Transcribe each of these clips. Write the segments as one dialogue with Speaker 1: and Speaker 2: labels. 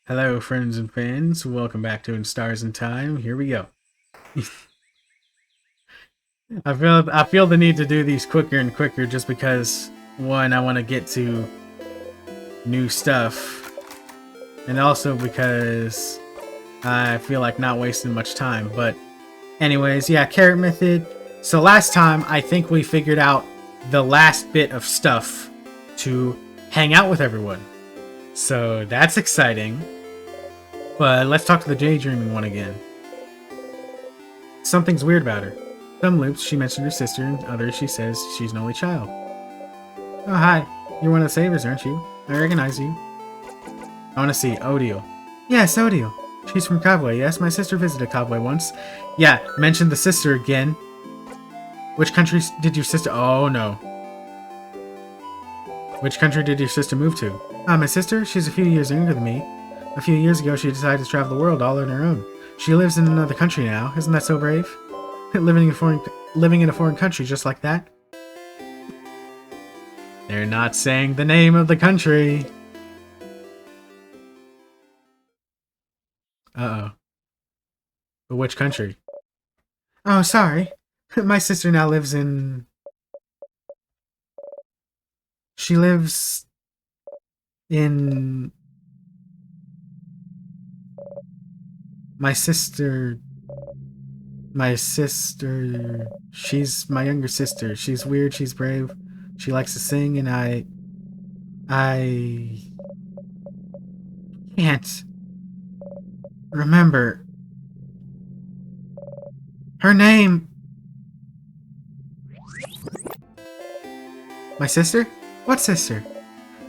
Speaker 1: Hello, friends and fans. Welcome back to In Stars in Time. Here we go. I feel the need to do these quicker and quicker just because one, I want to get to new stuff, and also because I feel like not wasting much time. But anyways, yeah, carrot method. So last time I think we figured out the last bit of stuff to hang out with everyone. So that's exciting. But let's talk to the daydreaming one again. Something's weird about her. Some loops she mentioned her sister, and others she says she's an only child. Oh, hi. You're one of the savers, aren't you? I recognize you. I want to see Odile. Yes, Odile. She's from Kavwe. Yes, my sister visited Kavwe once. Yeah, mentioned the sister again. Which country did your sister... Oh, no. Which country did your sister move to? My sister? She's a few years younger than me. A few years ago, she decided to travel the world all on her own. She lives in another country now. Isn't that so brave? Living in a foreign country just like that? They're not saying the name of the country. Uh-oh. But which country? Oh, sorry. My sister now lives in... She lives... in... My sister, she's my younger sister. She's weird, she's brave, she likes to sing, and I can't remember her name. My sister? What sister?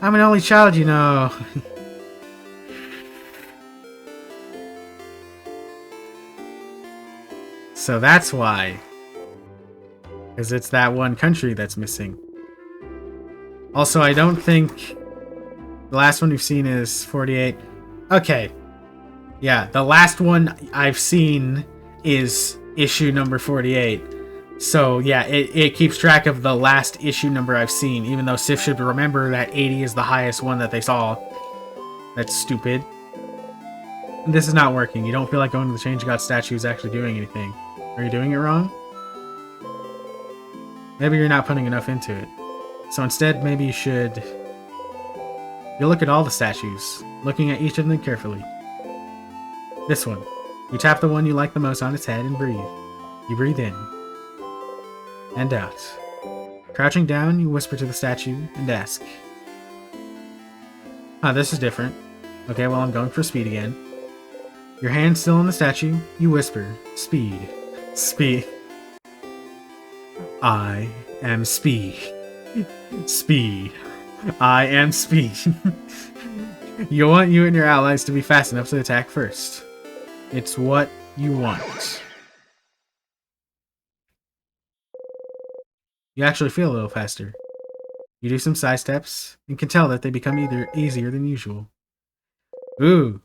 Speaker 1: I'm an only child, you know. So that's why. Because it's that one country that's missing. Also, I don't think the last one we've seen is 48. Okay. Yeah, the last one I've seen is issue number 48. So, yeah, it keeps track of the last issue number I've seen, even though Sif should remember that 80 is the highest one that they saw. That's stupid. This is not working. You don't feel like going to the Change God statue is actually doing anything. Are you doing it wrong? Maybe you're not putting enough into it. So instead, maybe you should... You look at all the statues, looking at each of them carefully. This one. You tap the one you like the most on its head and breathe. You breathe in. And out. Crouching down, you whisper to the statue and ask. Ah, this is different. Okay, well, I'm going for speed again. Your hand still on the statue, you whisper, speed. Speed. I am speed. Speed. I am speed. You want you and your allies to be fast enough to attack first. It's what you want. You actually feel a little faster. You do some side steps, and can tell that they become either easier than usual. Ooh.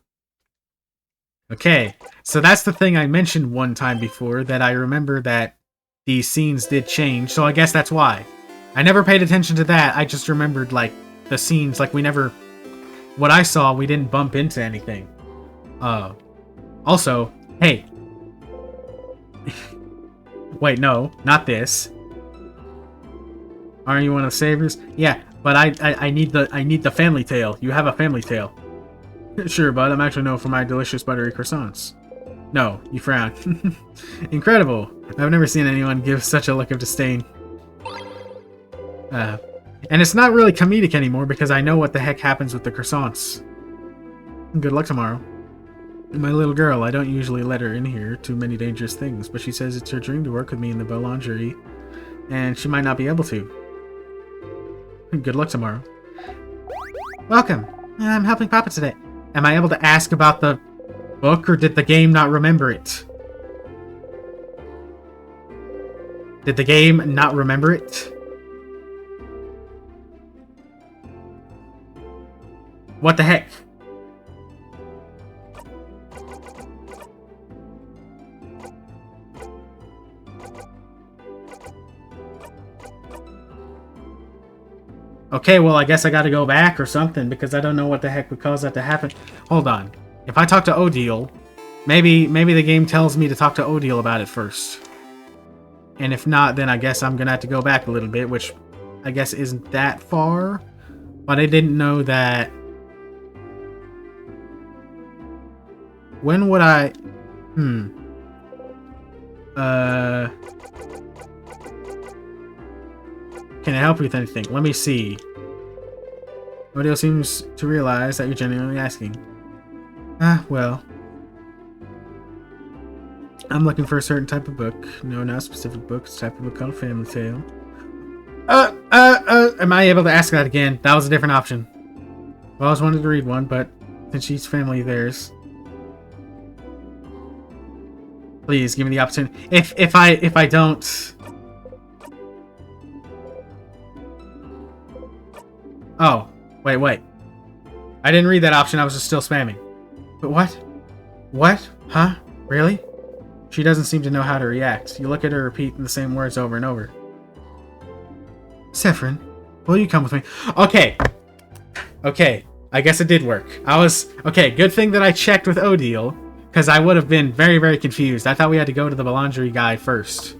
Speaker 1: Okay, so that's the thing I mentioned one time before, that I remember that these scenes did change, so I guess that's why. I never paid attention to that, I just remembered, like, the scenes, like, we never... What I saw, we didn't bump into anything. Also, hey. Wait, no, not this. Aren't you one of the savers? Yeah, but I need the family tale. You have a family tale. Sure, bud. I'm actually known for my delicious buttery croissants. No, you frown. Incredible. I've never seen anyone give such a look of disdain. And it's not really comedic anymore because I know what the heck happens with the croissants. Good luck tomorrow. My little girl, I don't usually let her in here to many dangerous things, but she says it's her dream to work with me in the boulangerie, and she might not be able to. Good luck tomorrow. Welcome. I'm helping Papa today. Am I able to ask about the book, or did the game not remember it? Did the game not remember it? What the heck? Okay, well, I guess I gotta go back or something, because I don't know what the heck would cause that to happen. Hold on. If I talk to Odile, maybe the game tells me to talk to Odile about it first. And if not, then I guess I'm gonna have to go back a little bit, which I guess isn't that far. But I didn't know that... When would I... Can I help you with anything? Let me see. Odile seems to realize that you're genuinely asking. Well. I'm looking for a certain type of book. No, not a specific book. It's a type of book called a family tale. Am I able to ask that again? That was a different option. I always wanted to read one, but since she's family of theirs. Please, give me the opportunity. If I don't... Oh, wait. I didn't read that option, I was just still spamming. But what? What? Huh? Really? She doesn't seem to know how to react. You look at her repeating the same words over and over. Siffrin, will you come with me? Okay. Okay. I guess it did work. Okay, good thing that I checked with Odile, because I would have been very, very confused. I thought we had to go to the Boulangerie guy first.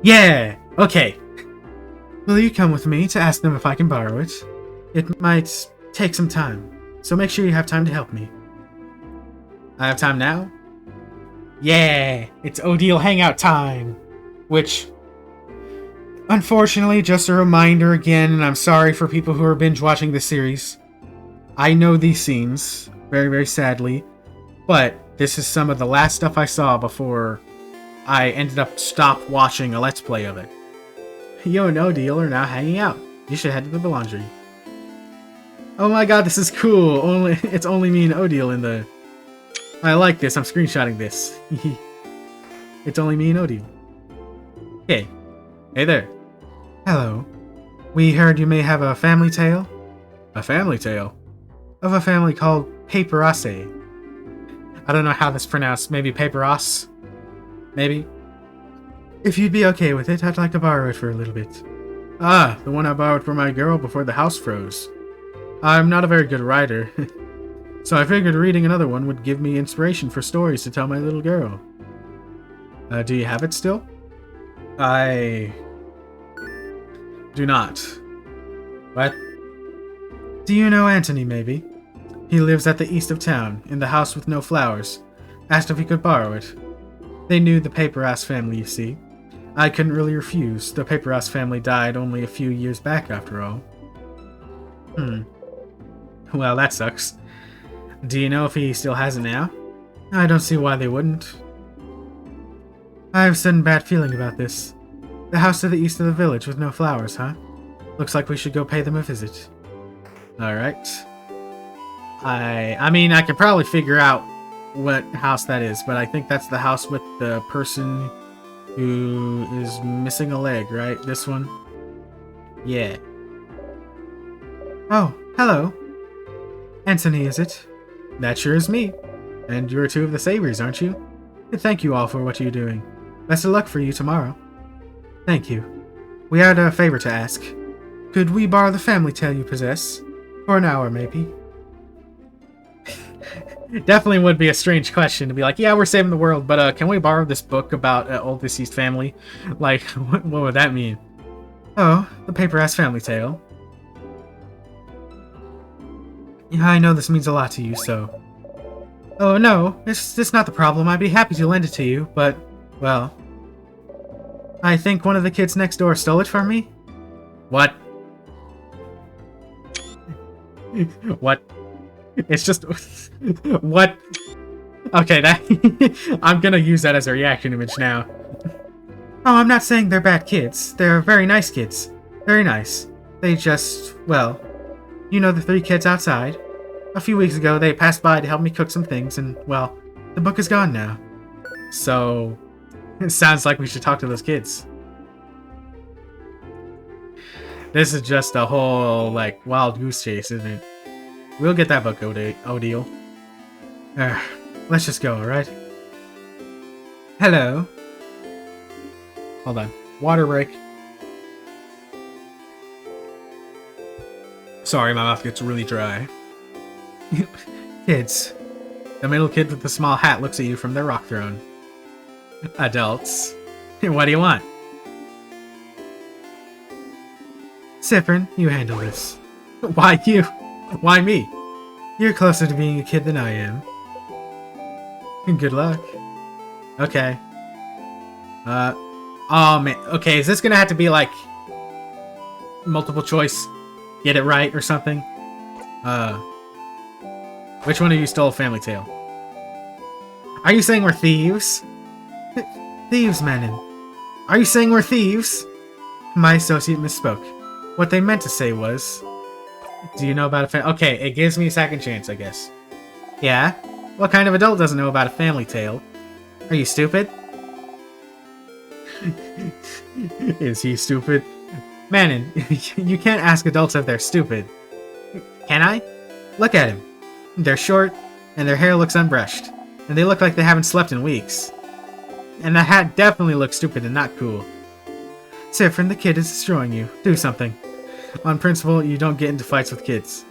Speaker 1: Yeah! Okay. Will you come with me to ask them if I can borrow it? It might take some time, so make sure you have time to help me. I have time now? Yeah! It's Odile hangout time! Which, unfortunately, just a reminder again, and I'm sorry for people who are binge watching this series. I know these scenes, very, very sadly, but this is some of the last stuff I saw before I ended up stop watching a Let's Play of it. You and Odile are now hanging out. You should head to the Boulangerie. Oh my god, this is cool! It's only me and Odile in the... I like this, I'm screenshotting this. It's only me and Odile. Hey. Hey there. Hello. We heard you may have a family tale? A family tale? Of a family called Paperasse. I don't know how that's pronounced. Maybe Paperas? Maybe? If you'd be okay with it, I'd like to borrow it for a little bit. Ah, the one I borrowed for my girl before the house froze. I'm not a very good writer, so I figured reading another one would give me inspiration for stories to tell my little girl. Do you have it still? I... do not. What? Do you know Anthony, maybe? He lives at the east of town, in the house with no flowers. Asked if he could borrow it. They knew the Paperasse family, you see. I couldn't really refuse. The Paperasse family died only a few years back, after all. Well, that sucks. Do you know if he still has it now? I don't see why they wouldn't. I have a sudden bad feeling about this. The house to the east of the village with no flowers, huh? Looks like we should go pay them a visit. Alright. I mean, I could probably figure out what house that is, but I think that's the house with the person who is missing a leg, right? This one? Yeah. Oh, hello. Anthony, is it? That sure is me. And you're two of the Sabres, aren't you? Thank you all for what you're doing. Best of luck for you tomorrow. Thank you. We had a favor to ask. Could we borrow the family tale you possess? For an hour, maybe? Definitely would be a strange question to be like, yeah, we're saving the world, but can we borrow this book about old deceased family? Like, what would that mean? Oh, the Paperasse family tale. Yeah, I know this means a lot to you, so... Oh, no, it's not the problem. I'd be happy to lend it to you, but, well... I think one of the kids next door stole it from me? What? What? It's just... What? Okay, that... I'm gonna use that as a reaction image now. Oh, I'm not saying they're bad kids. They're very nice kids. Very nice. They just... well... You know the three kids outside? A few weeks ago, they passed by to help me cook some things, and, well, the book is gone now. So... It sounds like we should talk to those kids. This is just a whole, like, wild goose chase, isn't it? We'll get that book, Odile. Let's just go, alright? Hello? Hold on. Water break. Sorry, my mouth gets really dry. Kids. The middle kid with the small hat looks at you from their rock throne. Adults. What do you want? Siffrin, you handle this. Why you? Why me? You're closer to being a kid than I am. Good luck. Okay. Oh man. Okay, is this gonna have to be like multiple choice? Get it right or something? Which one of you stole Family Tale? Are you saying we're thieves? Thieves, Manon. Are you saying we're thieves? My associate misspoke. What they meant to say was... Do you know about a Okay, it gives me a second chance, I guess. Yeah? What kind of adult doesn't know about a Family Tale? Are you stupid? Is he stupid? Manon, you can't ask adults if they're stupid. Can I? Look at him. They're short, and their hair looks unbrushed. And they look like they haven't slept in weeks. And the hat definitely looks stupid and not cool. Siffrin, the kid is destroying you. Do something. On principle, you don't get into fights with kids.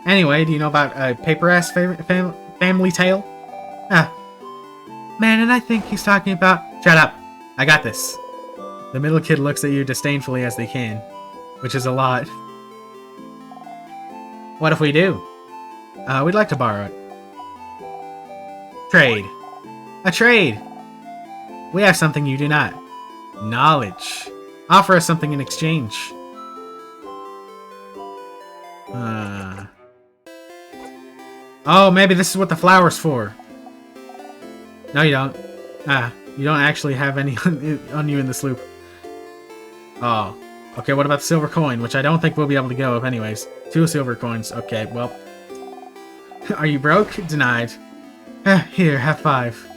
Speaker 1: Anyway, do you know about a paper-ass family tale? Ah. Man, and I think he's talking about... Shut up! I got this. The middle kid looks at you disdainfully as they can. Which is a lot. What if we do? We'd like to borrow it. Trade. A trade! We have something you do not. Knowledge. Offer us something in exchange. Oh, maybe this is what the flower's for. No, you don't. You don't actually have any on you in this loop. Oh. Okay, what about the silver coin? Which I don't think we'll be able to go, anyways. 2 silver coins. Okay, well. Are you broke? Denied. Here, have 5.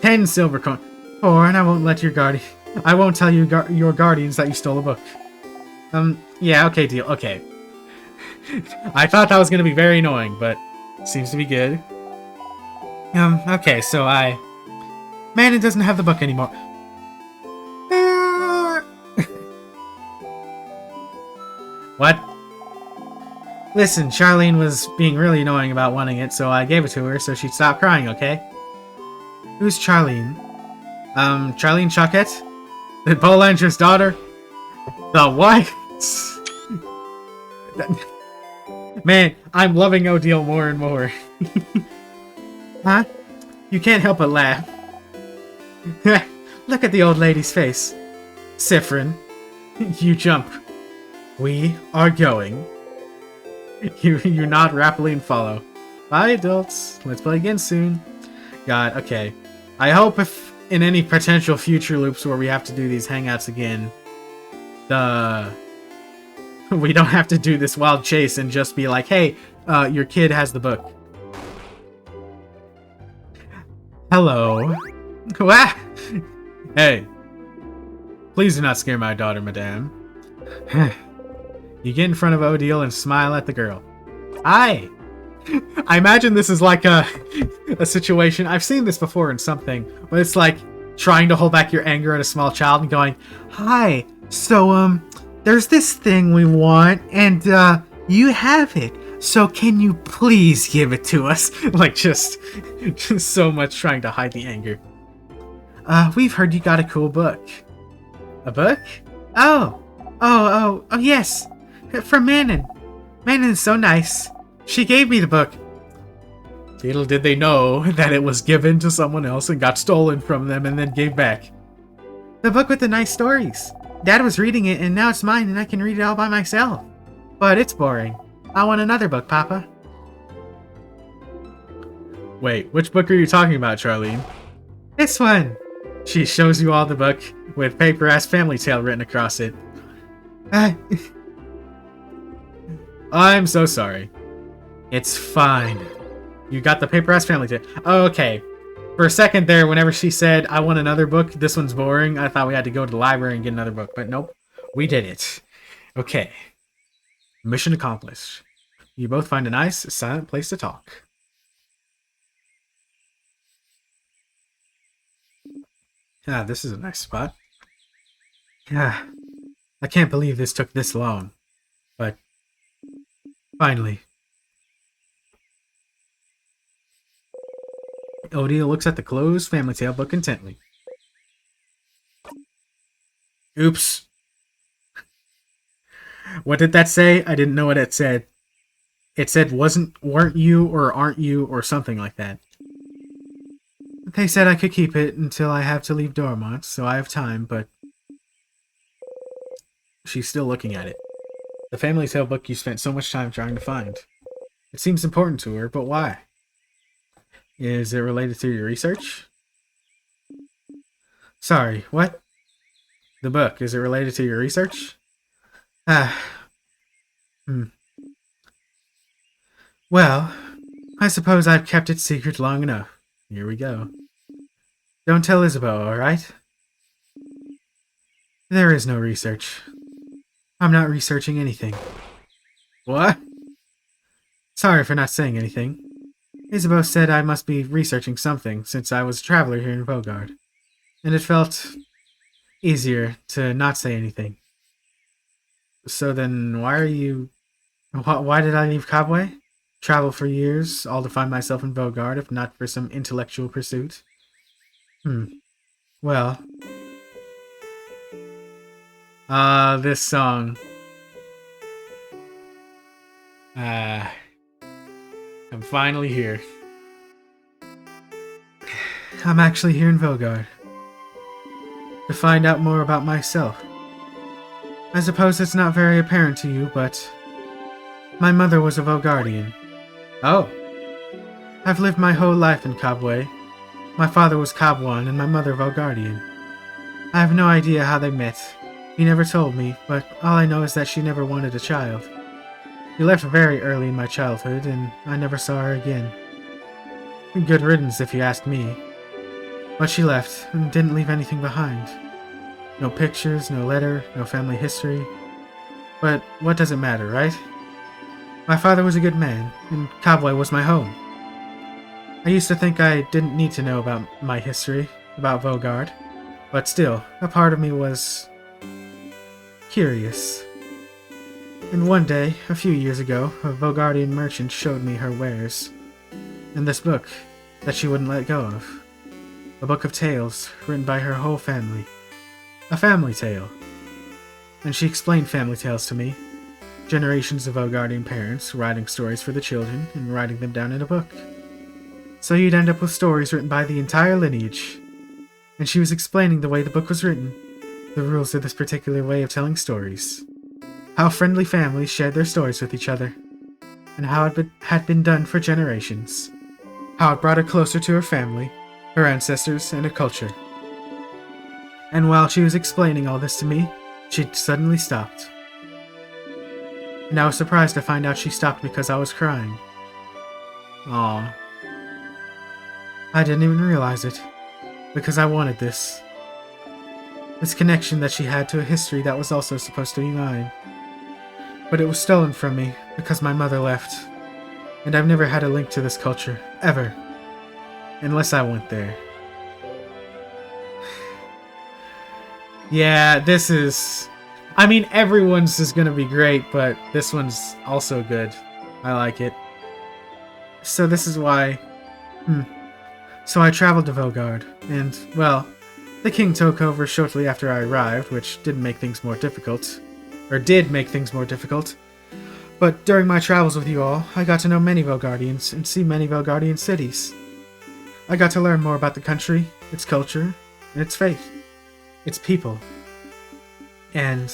Speaker 1: 10 silver coin. 4, and I won't let your guardian... I won't tell you your guardians that you stole a book. Yeah, okay, deal. Okay. I thought that was gonna be very annoying, but seems to be good. Okay, so Man, it doesn't have the book anymore. What? Listen, Charlene was being really annoying about wanting it, so I gave it to her so she'd stop crying, okay? Who's Charlene? Charlene Choquette? The Bolanger's daughter? The what? Man, I'm loving Odile more and more. Huh? You can't help but laugh. Look at the old lady's face. Siffrin, you jump. We are going. You nod rapidly and follow. Bye, adults. Let's play again soon. God, okay. I hope if in any potential future loops where we have to do these hangouts again, we don't have to do this wild chase and just be like, hey, your kid has the book. Hello. Hey. Please do not scare my daughter, madame. You get in front of Odile and smile at the girl. Hi! I imagine this is like a situation, I've seen this before in something, but it's like trying to hold back your anger at a small child and going, hi, so, there's this thing we want, and, you have it, so can you please give it to us? Like, just so much trying to hide the anger. We've heard you got a cool book. A book? Oh, yes. From Manon. Manon's so nice. She gave me the book. Little did they know that it was given to someone else and got stolen from them and then gave back. The book with the nice stories. Dad was reading it and now it's mine and I can read it all by myself. But it's boring. I want another book, Papa. Wait, which book are you talking about, Charlene? This one. She shows you all the book with paper-ass family tale written across it. I'm so sorry. It's fine. You got the paper-ass family tale. Oh, okay. For a second there, whenever she said, I want another book, this one's boring, I thought we had to go to the library and get another book. But nope, we did it. Okay. Mission accomplished. You both find a nice, silent place to talk. This is a nice spot. I can't believe this took this long. But, finally. Odile looks at the closed family tale book intently. Oops. What did that say? I didn't know what it said. It said weren't you or aren't you or something like that. They said I could keep it until I have to leave Dormont, so I have time, but... She's still looking at it. The family tale book you spent so much time trying to find. It seems important to her, but why? Is it related to your research? Sorry, what? The book, is it related to your research? Well, I suppose I've kept it secret long enough. Here we go. Don't tell Isabeau, alright? There is no research. I'm not researching anything. What? Sorry for not saying anything. Isabeau said I must be researching something since I was a traveler here in Vogard, and it felt easier to not say anything. So then why are you... Why did I leave Cobway? Travel for years, all to find myself in Vogard, if not for some intellectual pursuit? Well... this song. I'm finally here. I'm actually here in Vogard. To find out more about myself. I suppose it's not very apparent to you, but... my mother was a Vogardian. Oh. I've lived my whole life in Cobway. My father was Cobwan and my mother Vogardian. I have no idea how they met. He never told me, but all I know is that she never wanted a child. She left very early in my childhood, and I never saw her again. Good riddance, if you ask me. But she left, and didn't leave anything behind. No pictures, no letter, no family history. But what does it matter, right? My father was a good man, and Cobway was my home. I used to think I didn't need to know about my history, about Vogard, but still, a part of me was... curious. And one day, a few years ago, a Vogardian merchant showed me her wares. And this book that she wouldn't let go of. A book of tales written by her whole family. A family tale. And she explained family tales to me. Generations of Vogardian parents writing stories for the children and writing them down in a book. So you'd end up with stories written by the entire lineage. And she was explaining the way the book was written, the rules of this particular way of telling stories. How friendly families shared their stories with each other, and how it had been done for generations. How it brought her closer to her family, her ancestors, and her culture. And while she was explaining all this to me, she suddenly stopped. And I was surprised to find out she stopped because I was crying. Aww. I didn't even realize it, because I wanted this. This connection that she had to a history that was also supposed to be mine. But it was stolen from me because my mother left, and I've never had a link to this culture, ever. Unless I went there. Yeah, this is... I mean, everyone's is gonna be great, but this one's also good. I like it. So this is why... So I traveled to Vogard, and, well, the king took over shortly after I arrived, which didn't make things more difficult. Or did make things more difficult. But during my travels with you all, I got to know many Vogardians and see many Vogardian cities. I got to learn more about the country, its culture, and its faith, its people. And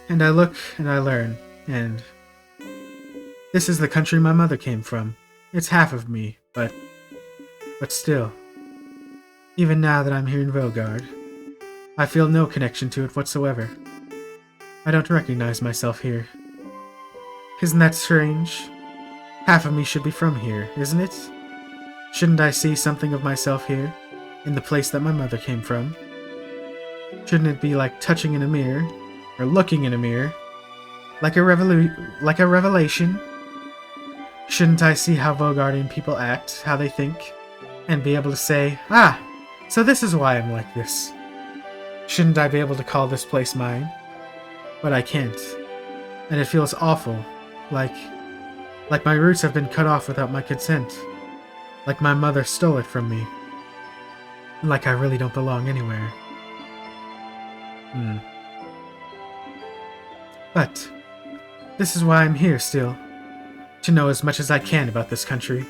Speaker 1: I look and I learn, and this is the country my mother came from. It's half of me, but still, even now that I'm here in Vogard, I feel no connection to it whatsoever. I don't recognize myself here. Isn't that strange? Half of me should be from here, isn't it? Shouldn't I see something of myself here, in the place that my mother came from? Shouldn't it be like touching in a mirror, or looking in a mirror, like a revelation? Shouldn't I see how Vogardian people act, how they think, and be able to say, ah, so this is why I'm like this? Shouldn't I be able to call this place mine? But I can't, and it feels awful, like my roots have been cut off without my consent. Like my mother stole it from me. Like I really don't belong anywhere. But this is why I'm here still. To know as much as I can about this country.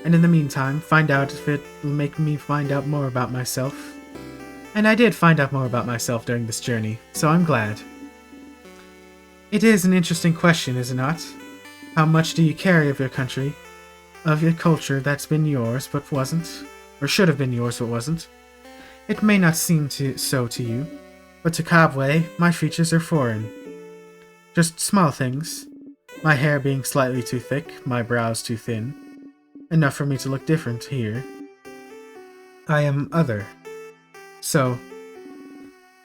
Speaker 1: And in the meantime, find out if it'll make me find out more about myself. And I did find out more about myself during this journey, so I'm glad. It is an interesting question, is it not? How much do you carry of your country? Of your culture that's been yours but wasn't? Or should have been yours but wasn't? It may not seem so to you, but to Cobway, my features are foreign. Just small things. My hair being slightly too thick, my brows too thin. Enough for me to look different here. I am other. So,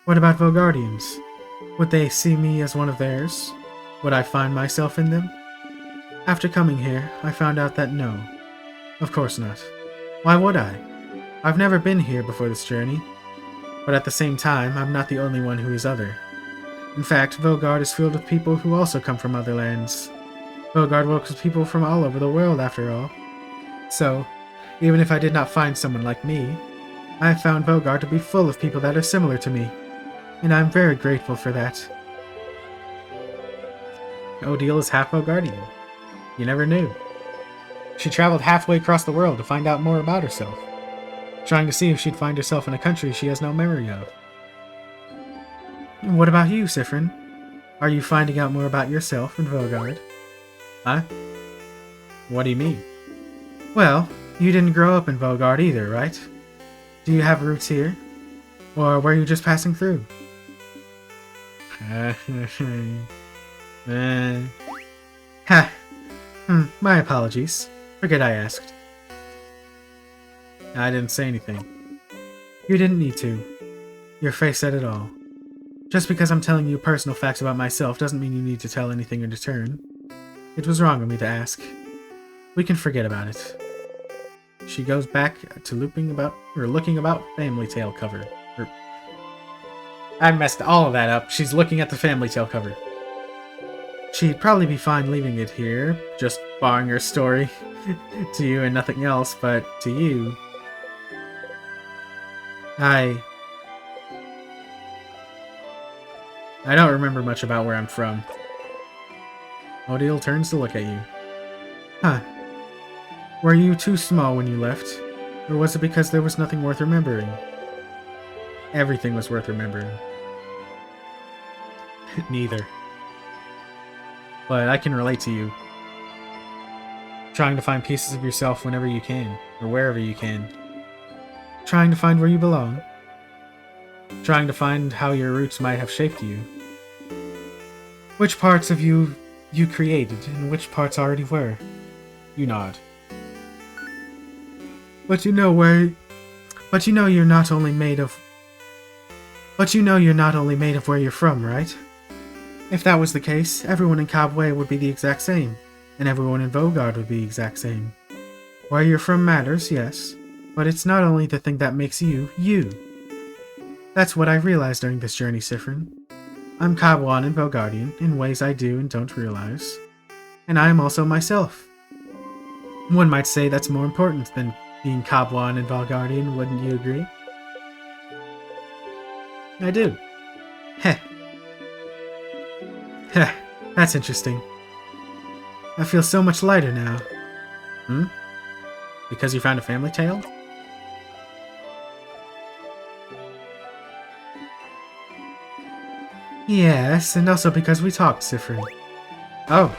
Speaker 1: what about Vogardians? Would they see me as one of theirs? Would I find myself in them? After coming here, I found out that no. Of course not. Why would I? I've never been here before this journey. But at the same time, I'm not the only one who is other. In fact, Vogard is filled with people who also come from other lands. Vogard works with people from all over the world, after all. So, even if I did not find someone like me, I have found Vogard to be full of people that are similar to me, and I'm very grateful for that. Odile is half Vogardian. You never knew. She traveled halfway across the world to find out more about herself, trying to see if she'd find herself in a country she has no memory of. What about you, Siffrin? Are you finding out more about yourself in Vogard? Huh? What do you mean? Well, you didn't grow up in Vogard either, right? Do you have roots here? Or were you just passing through? Ha! My apologies. Forget I asked. I didn't say anything. You didn't need to. Your face said it all. Just because I'm telling you personal facts about myself doesn't mean you need to tell anything in return. It was wrong of me to ask. We can forget about it. She goes back to looking about Family Tale cover. I messed all of that up. She's looking at the Family Tale cover. She'd probably be fine leaving it here, just barring her story to you and nothing else, but to you... I don't remember much about where I'm from. Odile turns to look at you. Huh. Were you too small when you left? Or was it because there was nothing worth remembering? Everything was worth remembering. Neither. But I can relate to you. Trying to find pieces of yourself whenever you can, or wherever you can. Trying to find where you belong. Trying to find how your roots might have shaped you. Which parts of you created, and which parts already were. You nod. But you know you're not only made of where you're from, right? If that was the case, everyone in Cobway would be the exact same, and everyone in Vogard would be the exact same. Where you're from matters, yes, but it's not only the thing that makes you, you. That's what I realized during this journey, Siffrin. I'm Cobwan and Vogardian in ways I do and don't realize. And I am also myself. One might say that's more important than being Cobwan and Vogardian, wouldn't you agree? I do. Heh. Heh, that's interesting. I feel so much lighter now. Hmm? Because you found a family tale? Yes, and also because we talked, Siffrin. Oh.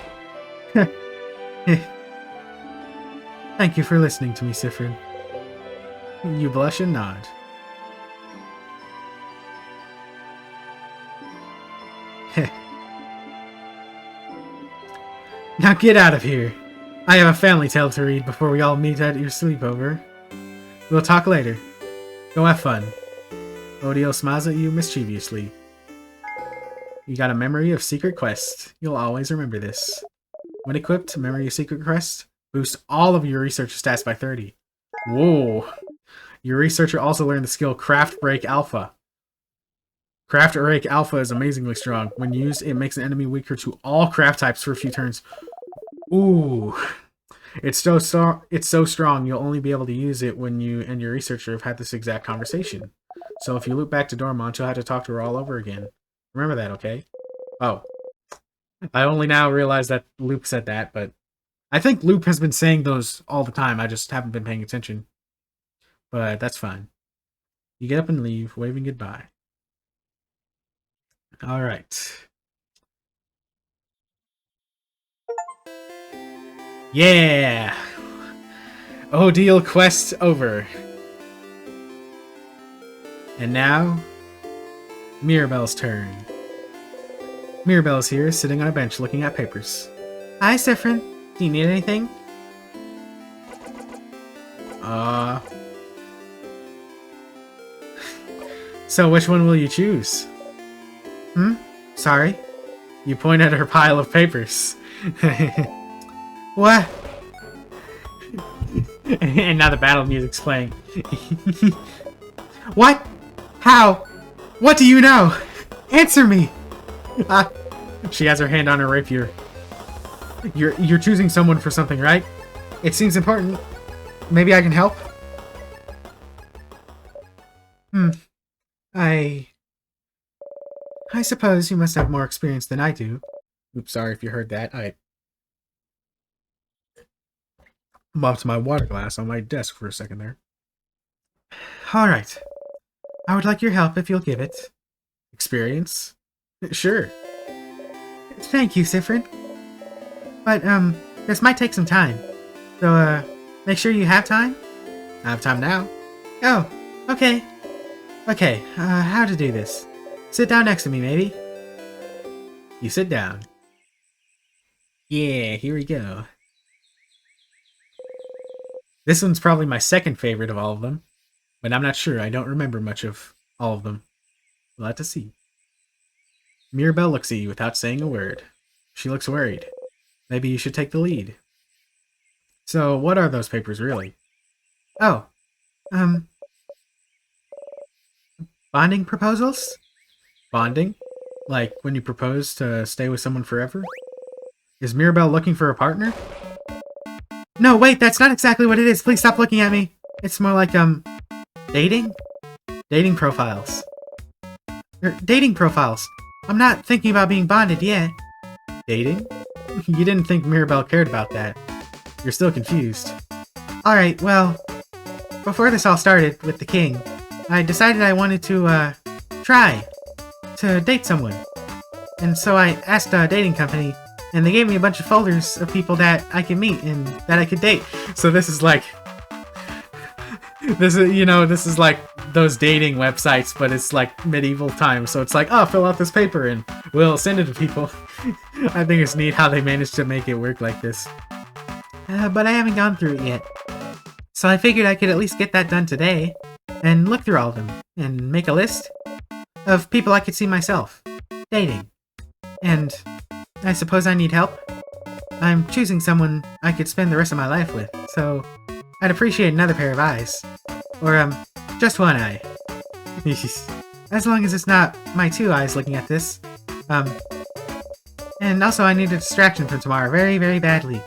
Speaker 1: Thank you for listening to me, Siffrin. You blush and nod. Now get out of here. I have a family tale to read before we all meet at your sleepover. We'll talk later. Go have fun. Odile smiles at you mischievously. You got a memory of secret quest. You'll always remember this. When equipped, memory of secret quest boosts all of your researcher stats by 30. Whoa. Your researcher also learned the skill Craft Break Alpha. Craft Break Alpha is amazingly strong. When used, it makes an enemy weaker to all craft types for a few turns. Ooh. It's so strong. You'll only be able to use it when you and your researcher have had this exact conversation. So if you loop back to Dormont, you'll have to talk to her all over again. Remember that, okay? Oh, I only now realize that Loop said that, but I think Loop has been saying those all the time. I just haven't been paying attention. But that's fine. You get up and leave, waving goodbye. All right. Yeah! Odile quest over. And now, Mirabelle's turn. Mirabelle's here, sitting on a bench looking at papers. Hi, Siffrin. Do you need anything? So which one will you choose? Sorry? You point at her pile of papers. What? And now the battle music's playing. What? How? What do you know? Answer me! She has her hand on her rapier. You're choosing someone for something, right? It seems important. Maybe I can help? I suppose you must have more experience than I do. Oops, sorry if you heard that. I bumped my water glass on my desk for a second there. Alright. I would like your help if you'll give it. Experience? Sure. Thank you, Siffrin. But, this might take some time. So, make sure you have time? I have time now. Oh, okay. Okay, how to do this? Sit down next to me, maybe? You sit down. Yeah, here we go. This one's probably my second favorite of all of them. But I'm not sure, I don't remember much of all of them. We'll have to see. Mirabelle looks at you without saying a word. She looks worried. Maybe you should take the lead. So, what are those papers really? Oh, bonding proposals? Bonding? Like when you propose to stay with someone forever? Is Mirabelle looking for a partner? No, wait, that's not exactly what it is. Please stop looking at me. It's more like, dating? Dating profiles. Dating profiles. I'm not thinking about being bonded yet. Dating? You didn't think Mirabelle cared about that. You're still confused. Alright, well, before this all started with the king, I decided I wanted to, try to date someone. And so I asked a dating company, and they gave me a bunch of folders of people that I could meet and that I could date. So this is like... This is like those dating websites, but it's like medieval times. So it's like, oh, fill out this paper and we'll send it to people. I think it's neat how they managed to make it work like this. But I haven't gone through it yet. So I figured I could at least get that done today and look through all of them and make a list of people I could see myself dating. And I suppose I need help. I'm choosing someone I could spend the rest of my life with, so I'd appreciate another pair of eyes. Or, just one eye. As long as it's not my two eyes looking at this. And also I need a distraction for tomorrow very, very badly.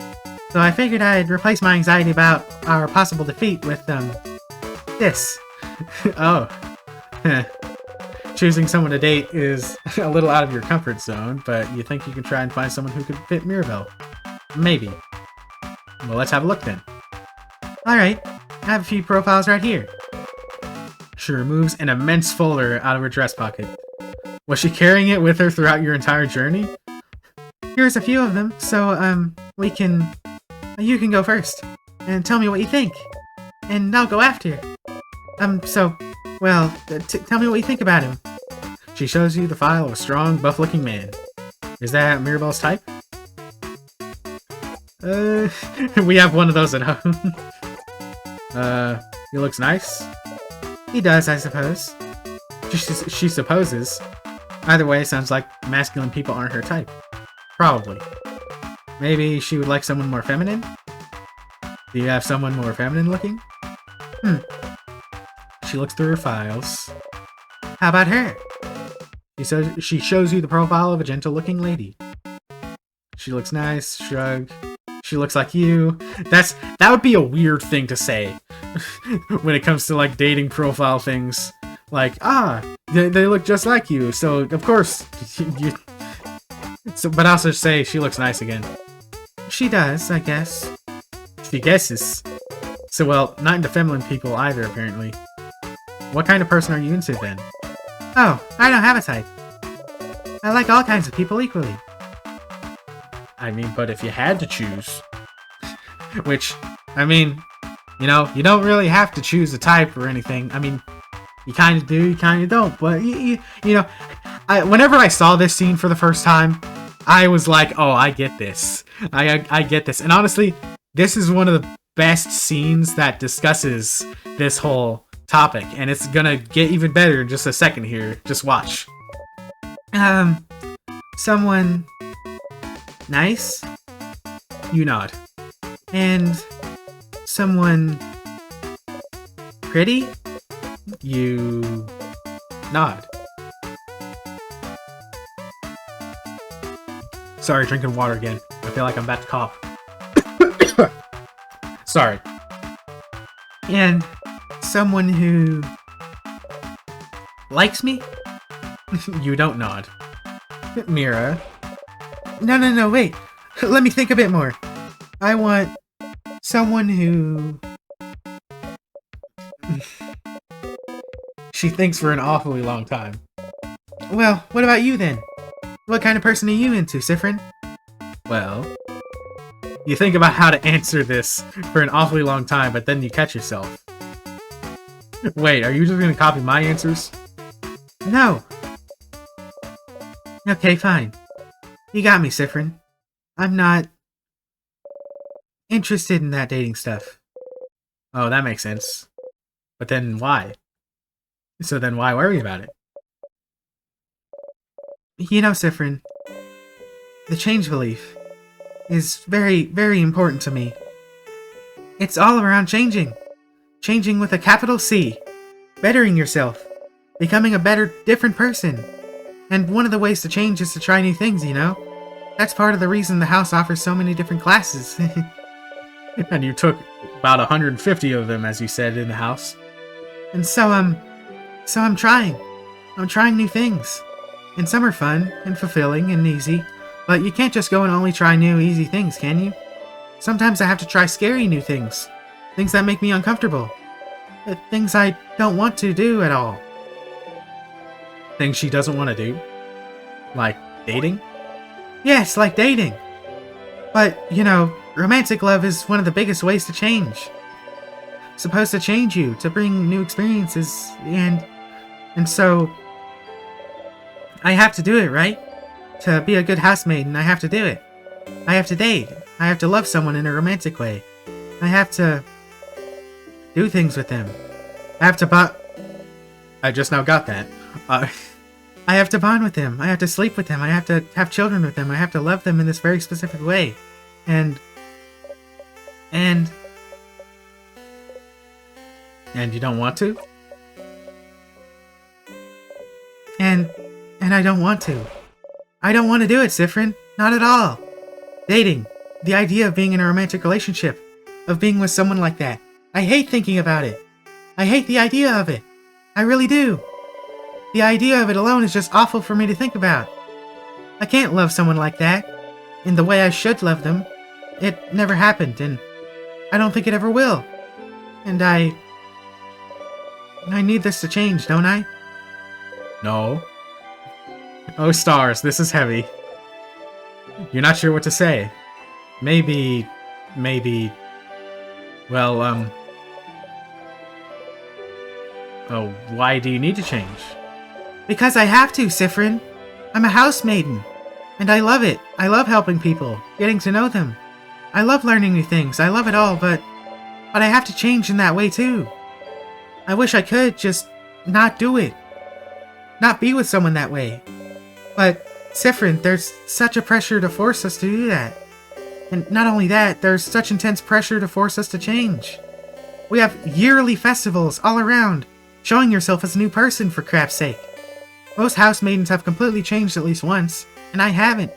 Speaker 1: So I figured I'd replace my anxiety about our possible defeat with, this. Oh. Choosing someone to date is a little out of your comfort zone, but you think you can try and find someone who could fit Mirabelle? Maybe. Well, let's have a look then. Alright, I have a few profiles right here. She removes an immense folder out of her dress pocket. Was she carrying it with her throughout your entire journey? Here's a few of them, so, you can go first, and tell me what you think. And I'll go after. Tell me what you think about him. She shows you the file of a strong, buff-looking man. Is that Mirabelle's type? We have one of those at home. He looks nice? He does, I suppose. She supposes. Either way, sounds like masculine people aren't her type. Probably. Maybe she would like someone more feminine? Do you have someone more feminine looking? She looks through her files. How about her? She shows you the profile of a gentle-looking lady. She looks nice, shrug. She looks like you. That would be a weird thing to say when it comes to like dating profile things. Like, they look just like you, so of course you. So, but also say she looks nice again. She does, I guess. She guesses. So, well, not into feminine people either, apparently. What kind of person are you into then? Oh, I don't have a type. I like all kinds of people equally. I mean, but if you had to choose... Which, I mean, you know, you don't really have to choose a type or anything. I mean, you kind of do, you kind of don't. But, you know, whenever I saw this scene for the first time, I was like, oh, I get this. I get this. And honestly, this is one of the best scenes that discusses this whole topic. And it's gonna get even better in just a second here. Just watch. Someone nice? You nod. And someone pretty? You nod. Sorry, drinking water again. I feel like I'm about to cough. Sorry. And someone who likes me? You don't nod. Mira. No, wait. Let me think a bit more. I want someone who... She thinks for an awfully long time. Well, what about you then? What kind of person are you into, Siffrin? Well... You think about how to answer this for an awfully long time, but then you catch yourself. Wait, are you just gonna copy my answers? No. Okay, fine. You got me, Siffrin. I'm not interested in that dating stuff. Oh, that makes sense. But then why? So then why worry about it? You know, Siffrin, the change belief is very, very important to me. It's all around changing. Changing with a capital C. Bettering yourself. Becoming a better, different person. And one of the ways to change is to try new things, you know? That's part of the reason the house offers so many different classes. And you took about 150 of them, as you said, in the house. And so I'm trying. I'm trying new things. And some are fun, and fulfilling, and easy. But you can't just go and only try new, easy things, can you? Sometimes I have to try scary new things. Things that make me uncomfortable. Things I don't want to do at all. Things she doesn't want to do? Like dating? Yes, like dating. But, you know, romantic love is one of the biggest ways to change. Supposed to change you, to bring new experiences, and so... I have to do it, right? To be a good housemaiden, I have to do it. I have to date. I have to love someone in a romantic way. I have to do things with them. I have to I just now got that. I have to bond with them. I have to sleep with them. I have to have children with them. I have to love them in this very specific way. And you don't want to? And I don't want to. I don't want to do it, Siffrin. Not at all. Dating. The idea of being in a romantic relationship. Of being with someone like that. I hate thinking about it. I hate the idea of it. I really do. The idea of it alone is just awful for me to think about. I can't love someone like that. In the way I should love them. It never happened, and I don't think it ever will. And I need this to change, don't I? No. Oh, stars, this is heavy. You're not sure what to say. Maybe... Well, Oh, why do you need to change? Because I have to, Siffrin. I'm a housemaiden. And I love it. I love helping people, getting to know them. I love learning new things. I love it all, but I have to change in that way too. I wish I could just not do it. Not be with someone that way. But, Siffrin, there's such a pressure to force us to do that. And not only that, there's such intense pressure to force us to change. We have yearly festivals all around, showing yourself as a new person, for crap's sake. Most housemaidens have completely changed at least once, and I haven't.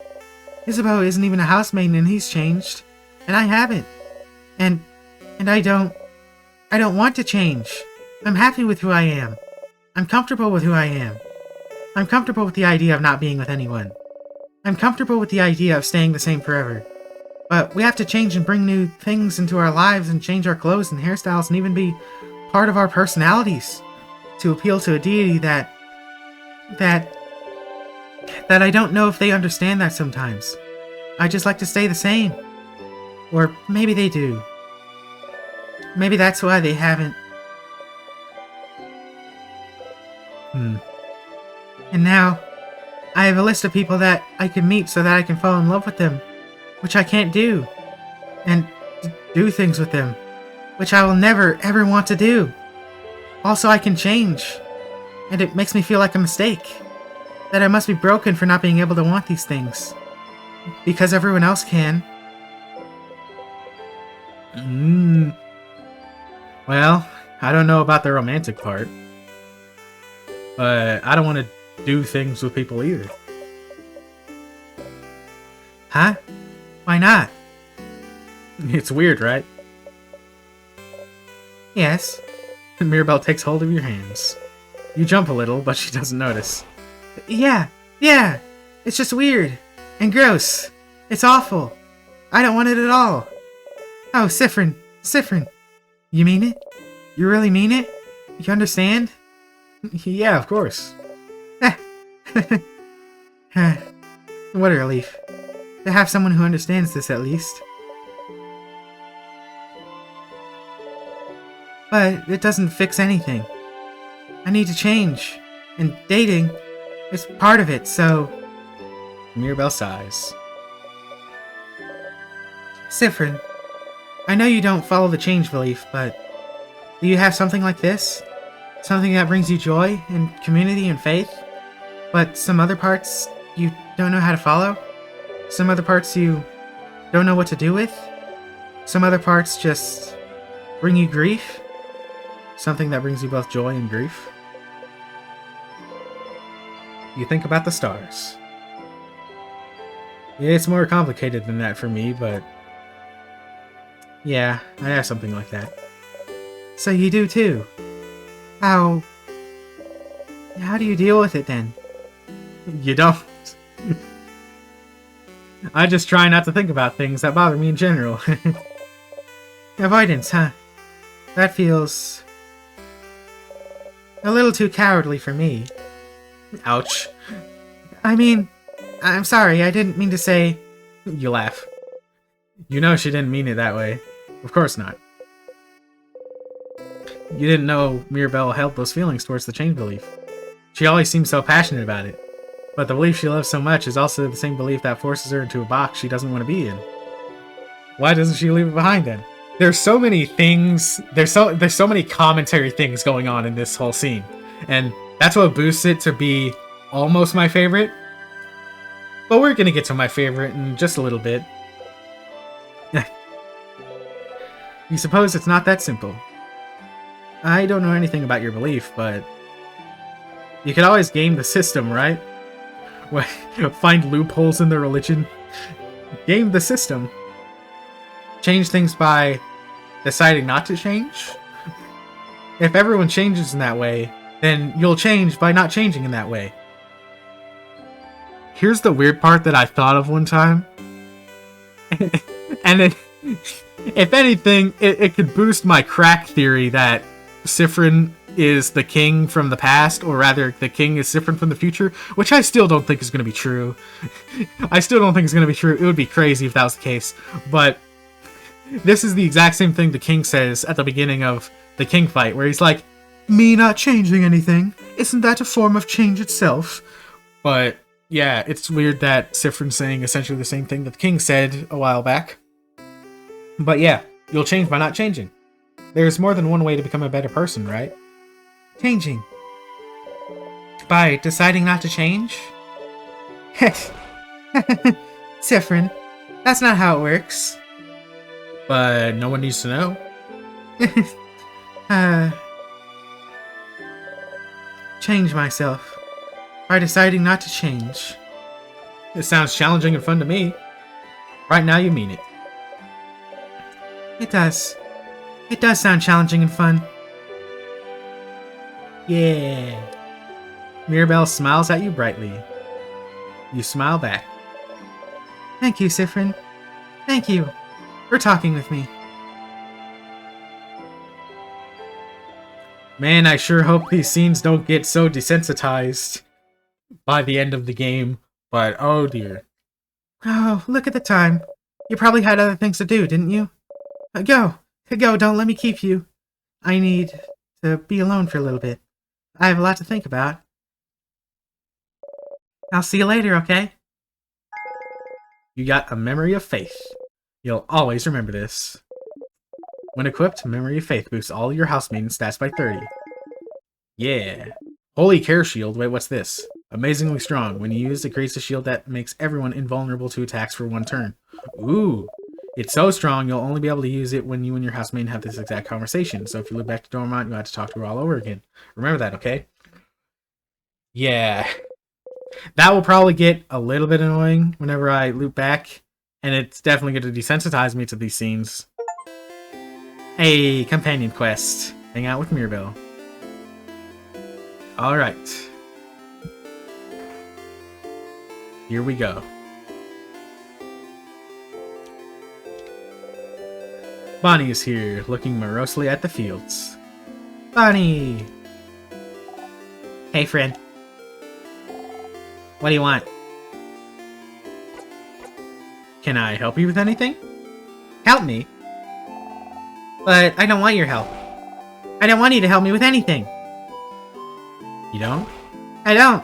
Speaker 1: Isabeau isn't even a housemaiden and he's changed. And I haven't. And I don't want to change. I'm happy with who I am. I'm comfortable with who I am. I'm comfortable with the idea of not being with anyone. I'm comfortable with the idea of staying the same forever. But we have to change and bring new things into our lives and change our clothes and hairstyles and even be part of our personalities to appeal to a deity that I don't know if they understand that sometimes. I just like to stay the same. Or maybe they do. Maybe that's why they haven't. And now, I have a list of people that I can meet so that I can fall in love with them, which I can't do. And do things with them, which I will never ever want to do. Also, I can change. And it makes me feel like a mistake. That I must be broken for not being able to want these things. Because everyone else can. Well, I don't know about the romantic part. But I don't want to do things with people either. Huh? Why not? It's weird, right? Yes. Mirabelle takes hold of your hands. You jump a little, but she doesn't notice. Yeah. It's just weird. And gross. It's awful. I don't want it at all. Oh, Siffrin. You mean it? You really mean it? You understand? Yeah, of course. What a relief. To have someone who understands this at least. But it doesn't fix anything. I need to change. And dating is part of it, so... Mirabelle sighs. Siffrin, I know you don't follow the change belief, but... do you have something like this? Something that brings you joy and community and faith? But some other parts you don't know how to follow? Some other parts you don't know what to do with? Some other parts just bring you grief? Something that brings you both joy and grief? You think about the stars. It's more complicated than that for me, but... yeah, I have something like that. So you do too. How do you deal with it then? You don't. I just try not to think about things that bother me in general. Avoidance, huh? That feels... a little too cowardly for me. Ouch. I mean, I'm sorry, I didn't mean to say... You laugh. You know she didn't mean it that way. Of course not. You didn't know Mirabelle held those feelings towards the change belief. She always seems so passionate about it. But the belief she loves so much is also the same belief that forces her into a box she doesn't want to be in. Why doesn't she leave it behind then? There's so many things, there's so many commentary things going on in this whole scene. And that's what boosts it to be almost my favorite. But we're gonna get to my favorite in just a little bit. You suppose it's not that simple. I don't know anything about your belief, but... you could always game the system, right? Find loopholes in the religion. Game the system. Change things by deciding not to change? If everyone changes in that way, then you'll change by not changing in that way. Here's the weird part that I thought of one time. And it, if anything, it could boost my crack theory that Siffrin is the king from the past, or rather, the king is Siffrin from the future, which I still don't think is going to be true. I still don't think it's going to be true. It would be crazy if that was the case. But this is the exact same thing the king says at the beginning of the king fight, where he's like, me not changing anything? Isn't that a form of change itself? But yeah, it's weird that Siffrin's saying essentially the same thing that the king said a while back. But yeah, you'll change by not changing. There's more than one way to become a better person, right? Changing. By deciding not to change? Siffrin, that's not how it works. But no one needs to know. Change myself. By deciding not to change. It sounds challenging and fun to me. Right now you mean it. It does. It does sound challenging and fun. Yeah. Mirabelle smiles at you brightly. You smile back. Thank you, Siffrin. Thank you for talking with me. Man, I sure hope these scenes don't get so desensitized by the end of the game, but oh dear. Oh, look at the time. You probably had other things to do, didn't you? Go! Go, don't let me keep you. I need to be alone for a little bit. I have a lot to think about. I'll see you later, okay? You got a Memory of Faith. You'll always remember this. When equipped, Memory of Faith boosts all your housemaiden stats by 30. Yeah. Holy Care Shield. Wait, what's this? Amazingly strong. When you use it, creates a shield that makes everyone invulnerable to attacks for 1 turn. Ooh. It's so strong, you'll only be able to use it when you and your housemaiden have this exact conversation. So if you look back to Dormont, you'll have to talk to her all over again. Remember that, okay? Yeah. That will probably get a little bit annoying whenever I loop back. And it's definitely going to desensitize me to these scenes. A companion quest. Hang out with Mirabelle. Alright. Here we go. Bonnie is here, looking morosely at the fields. Bonnie! Hey, friend. What do you want? Can I help you with anything? Help me? But I don't want your help. I don't want you to help me with anything. You don't? I don't.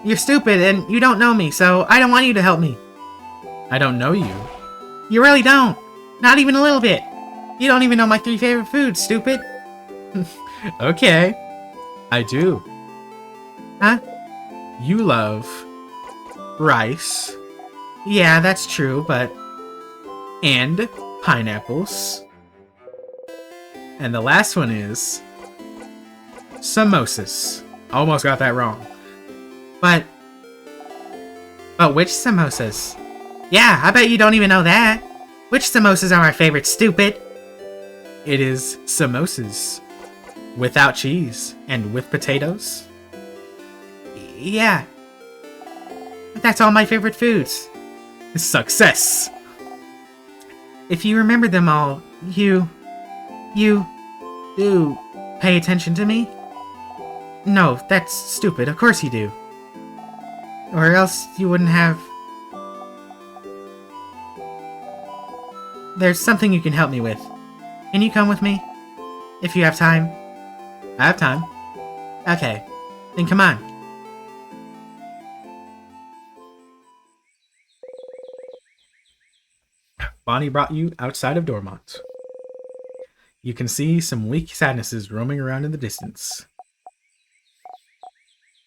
Speaker 1: You're stupid and you don't know me, so I don't want you to help me. I don't know you. You really don't. Not even a little bit. You don't even know my 3 favorite foods, stupid. Okay. I do. Huh? You love rice. Yeah, that's true, but... And pineapples. And the last one is... samosas. Almost got that wrong. But which samosas? Yeah, I bet you don't even know that. Which samosas are my favorite, stupid? It is samosas. Without cheese. And with potatoes. Yeah. That's all my favorite foods. Success! If you remember them all, you do pay attention to me? No, that's stupid. Of course you do. Or else you wouldn't have... There's something you can help me with. Can you come with me? If you have time. I have time. Okay. Then come on. Bonnie brought you outside of Dormont. You can see some weak sadnesses roaming around in the distance.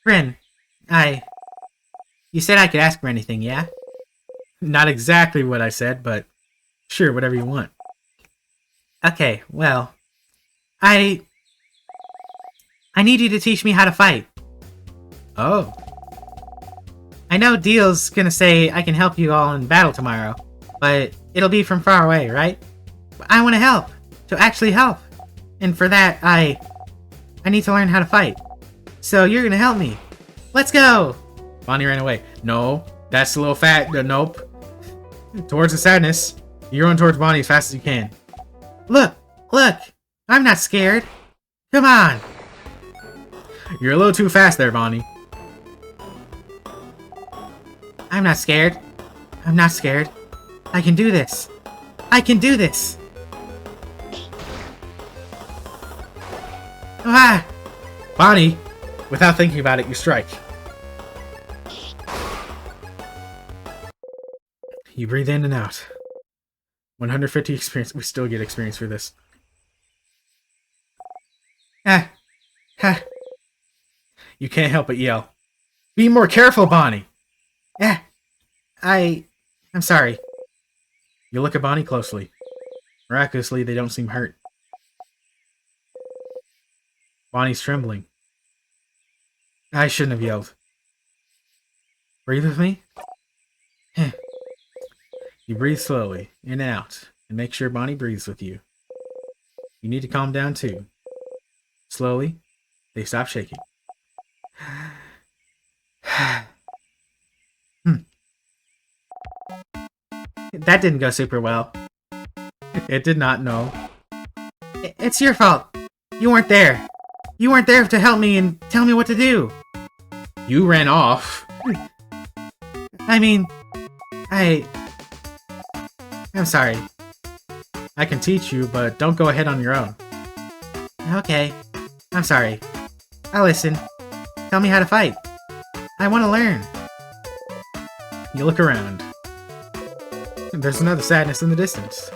Speaker 1: Bryn, you said I could ask for anything, yeah? Not exactly what I said, but sure, whatever you want. Okay, well, I need you to teach me how to fight. Oh. I know Deal's gonna say I can help you all in battle tomorrow, but it'll be from far away, right? I want to help. To actually help. And for that, I need to learn how to fight. So you're gonna help me. Let's go! Bonnie ran away. No, that's a little fat. Nope. Towards the sadness. You're running towards Bonnie as fast as you can. Look! Look! I'm not scared. Come on! You're a little too fast there, Bonnie. I'm not scared. I'm not scared. I can do this. I can do this! Ah! Bonnie, without thinking about it, you strike. You breathe in and out. 150 experience. We still get experience for this. Ah! Ha! You can't help but yell. Be more careful, Bonnie! Yeah. I'm sorry. You look at Bonnie closely. Miraculously, they don't seem hurt. Bonnie's trembling. I shouldn't have yelled. Breathe with me? You breathe slowly, in and out, and make sure Bonnie breathes with you. You need to calm down too. Slowly, they stop shaking. That didn't go super well. It did not, no. It's your fault. You weren't there. You weren't there to help me and tell me what to do. You ran off. I mean, I'm sorry. I can teach you, but don't go ahead on your own. Okay. I'm sorry. I'll listen. Tell me how to fight. I want to learn. You look around. There's another sadness in the distance.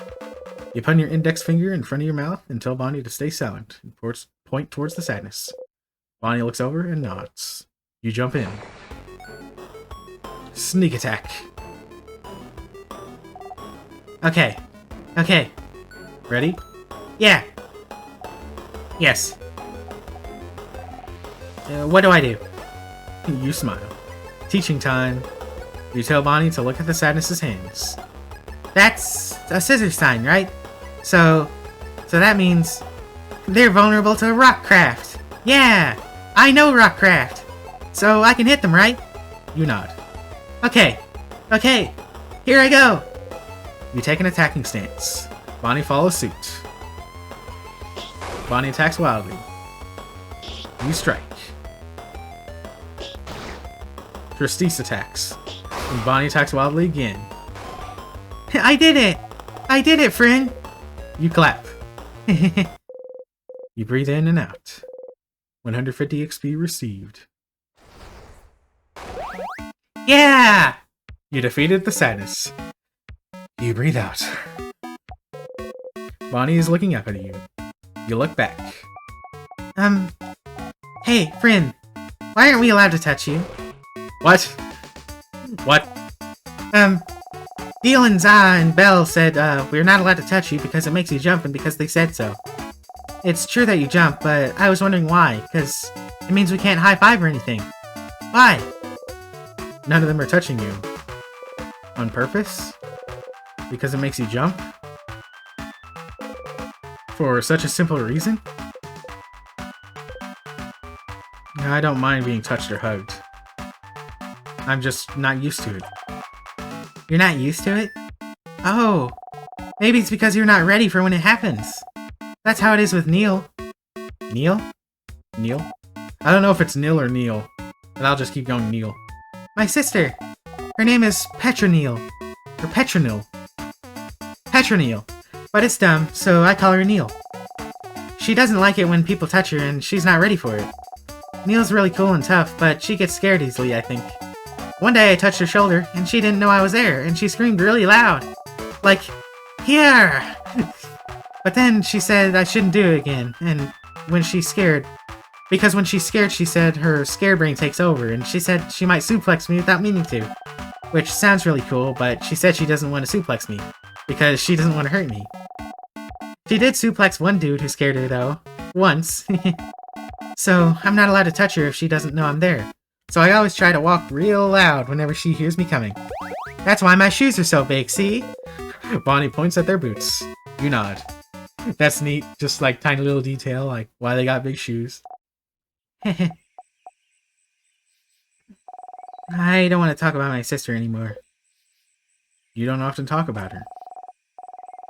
Speaker 1: You put your index finger in front of your mouth and tell Bonnie to stay silent and point towards the sadness. Bonnie looks over and nods. You jump in. Sneak attack. Okay. Okay. Ready? Yeah. Yes. What do I do? You smile. Teaching time. You tell Bonnie to look at the sadness's hands. That's a scissor sign, right? So that means they're vulnerable to rockcraft. Yeah, I know rockcraft. So I can hit them, right? You nod. Okay, okay, here I go. You take an attacking stance. Bonnie follows suit. Bonnie attacks wildly. You strike. Tristis attacks. And Bonnie attacks wildly again. I did it! I did it, friend! You clap. You breathe in and out. 150 XP received. Yeah! You defeated the sadness. You breathe out. Bonnie is looking up at you. You look back. Hey, friend. Why aren't we allowed to touch you? What? What? Deal, Za, and Belle said, we're not allowed to touch you because it makes you jump and because they said so. It's true that you jump, but I was wondering why, because it means we can't high-five or anything. Why? None of them are touching you. On purpose? Because it makes you jump? For such a simple reason? I don't mind being touched or hugged. I'm just not used to it. You're not used to it? Oh, maybe it's because you're not ready for when it happens. That's how it is with Neil. Neil? Neil? I don't know if it's Neil or Neil, but I'll just keep going Neil. My sister. Her name is Petronil. Or Petronil. Petronil. But it's dumb, so I call her Neil. She doesn't like it when people touch her, and she's not ready for it. Neil's really cool and tough, but she gets scared easily, I think. One day I touched her shoulder, and she didn't know I was there, and she screamed really loud. Like, here! But then she said I shouldn't do it again, and when she's scared... Because when she's scared, she said her scared brain takes over, and she said she might suplex me without meaning to. Which sounds really cool, but she said she doesn't want to suplex me, because she doesn't want to hurt me. She did suplex one dude who scared her, though. Once. So, I'm not allowed to touch her if she doesn't know I'm there. So I always try to walk real loud whenever she hears me coming. That's why my shoes are so big, see? Bonnie points at their boots. You nod. That's neat, just like tiny little detail, like why they got big shoes. I don't want to talk about my sister anymore. You don't often talk about her.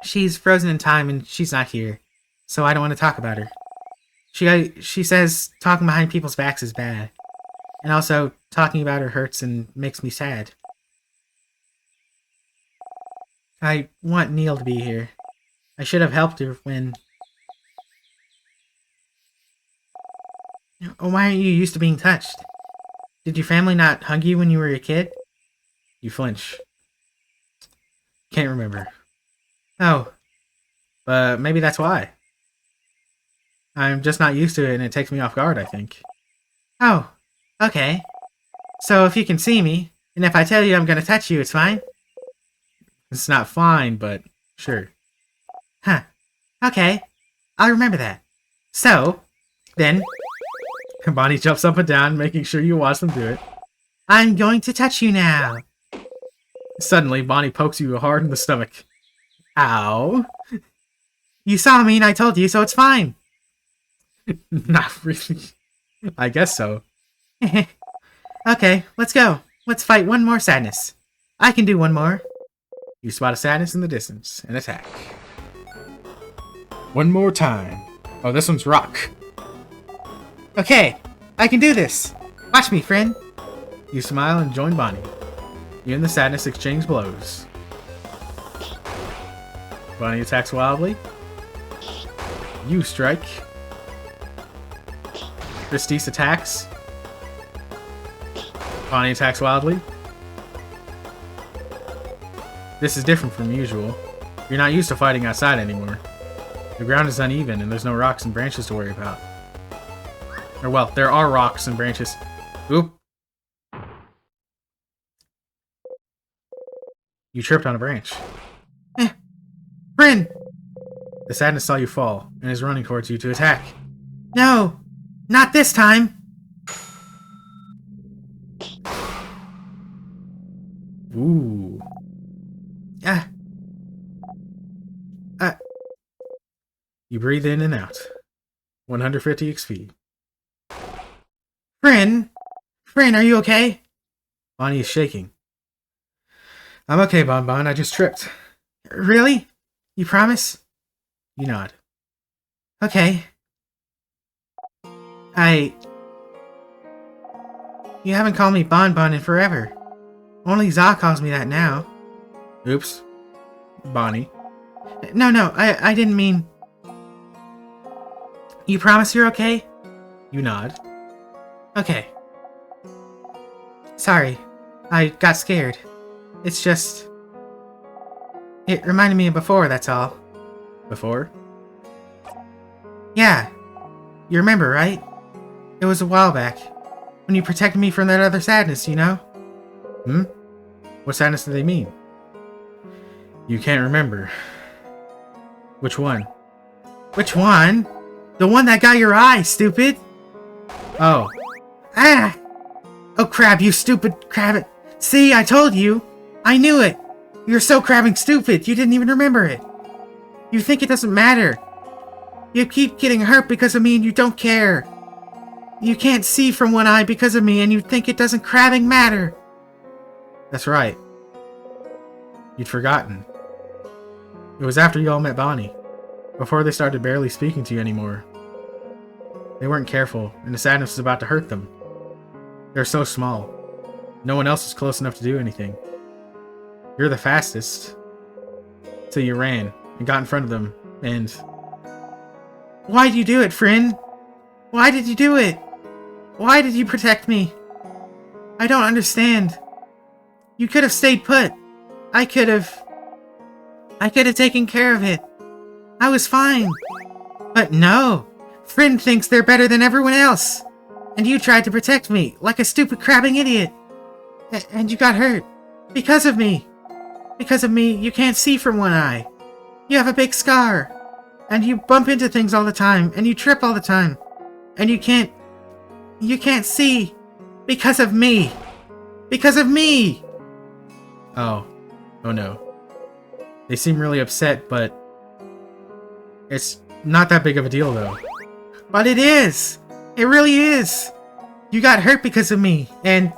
Speaker 1: She's frozen in time and she's not here, so I don't want to talk about her. She says talking behind people's backs is bad. And also, talking about her hurts and makes me sad. I want Neil to be here. I should have helped her when... Oh, why aren't you used to being touched? Did your family not hug you when you were a kid? You flinch. Can't remember. Oh. But maybe that's why. I'm just not used to it and it takes me off guard, I think. Oh. Okay. So if you can see me, and if I tell you I'm gonna touch you, it's fine? It's not fine, but sure. Huh. Okay. I'll remember that. So, then... Bonnie jumps up and down, making sure you watch them do it. I'm going to touch you now. Suddenly, Bonnie pokes you hard in the stomach. Ow. You saw me and I told you, so it's fine. Not really. I guess so. Okay, let's go. Let's fight one more sadness. I can do one more. You spot a sadness in the distance and attack. One more time. Oh, this one's rock. Okay, I can do this. Watch me, friend. You smile and join Bonnie. You and the sadness exchange blows. Bonnie attacks wildly. You strike. Christise attacks. Bonnie attacks wildly. This is different from usual. You're not used to fighting outside anymore. The ground is uneven and there's no rocks and branches to worry about. Or well, there are rocks and branches. Oop. You tripped on a branch. Friend! The sadness saw you fall and is running towards you to attack. No! Not this time! Ooh. You breathe in and out. 150 XP. Friend! Friend, are you okay? Bonnie is shaking. I'm okay, Bonbon. I just tripped. Really? You promise? You nod. Okay. You haven't called me Bonbon in forever. Only Za calls me that now. Oops. Bonnie. No, I didn't mean... You promise you're okay? You nod. Okay. Sorry. I got scared. It's just... It reminded me of before, that's all. Before? Yeah. You remember, right? It was a while back. When you protected me from that other sadness, you know? Hmm? What sadness do they mean? You can't remember. Which one? Which one? The one that got your eye, stupid! Oh. Ah! Oh crap, you stupid crab. See, I told you! I knew it! You're so crabbing stupid, you didn't even remember it! You think it doesn't matter! You keep getting hurt because of me and you don't care! You can't see from one eye because of me and you think it doesn't crabbing matter! That's right. You'd forgotten. It was after you all met Bonnie. Before they started barely speaking to you anymore. They weren't careful, and the sadness was about to hurt them. They're so small. No one else was close enough to do anything. You're the fastest. So you ran, and got in front of them, and... Why'd you do it, friend? Why did you do it? Why did you protect me? I don't understand. You could have stayed put. I could have taken care of it. I was fine. But no. Friend thinks they're better than everyone else. And you tried to protect me, like a stupid crabbing idiot. And you got hurt. Because of me. Because of me, you can't see from one eye. You have a big scar. And you bump into things all the time. And you trip all the time. And you can't see. Because of me. Because of me! Oh. Oh no. They seem really upset, but... It's not that big of a deal, though. But it is! It really is! You got hurt because of me, and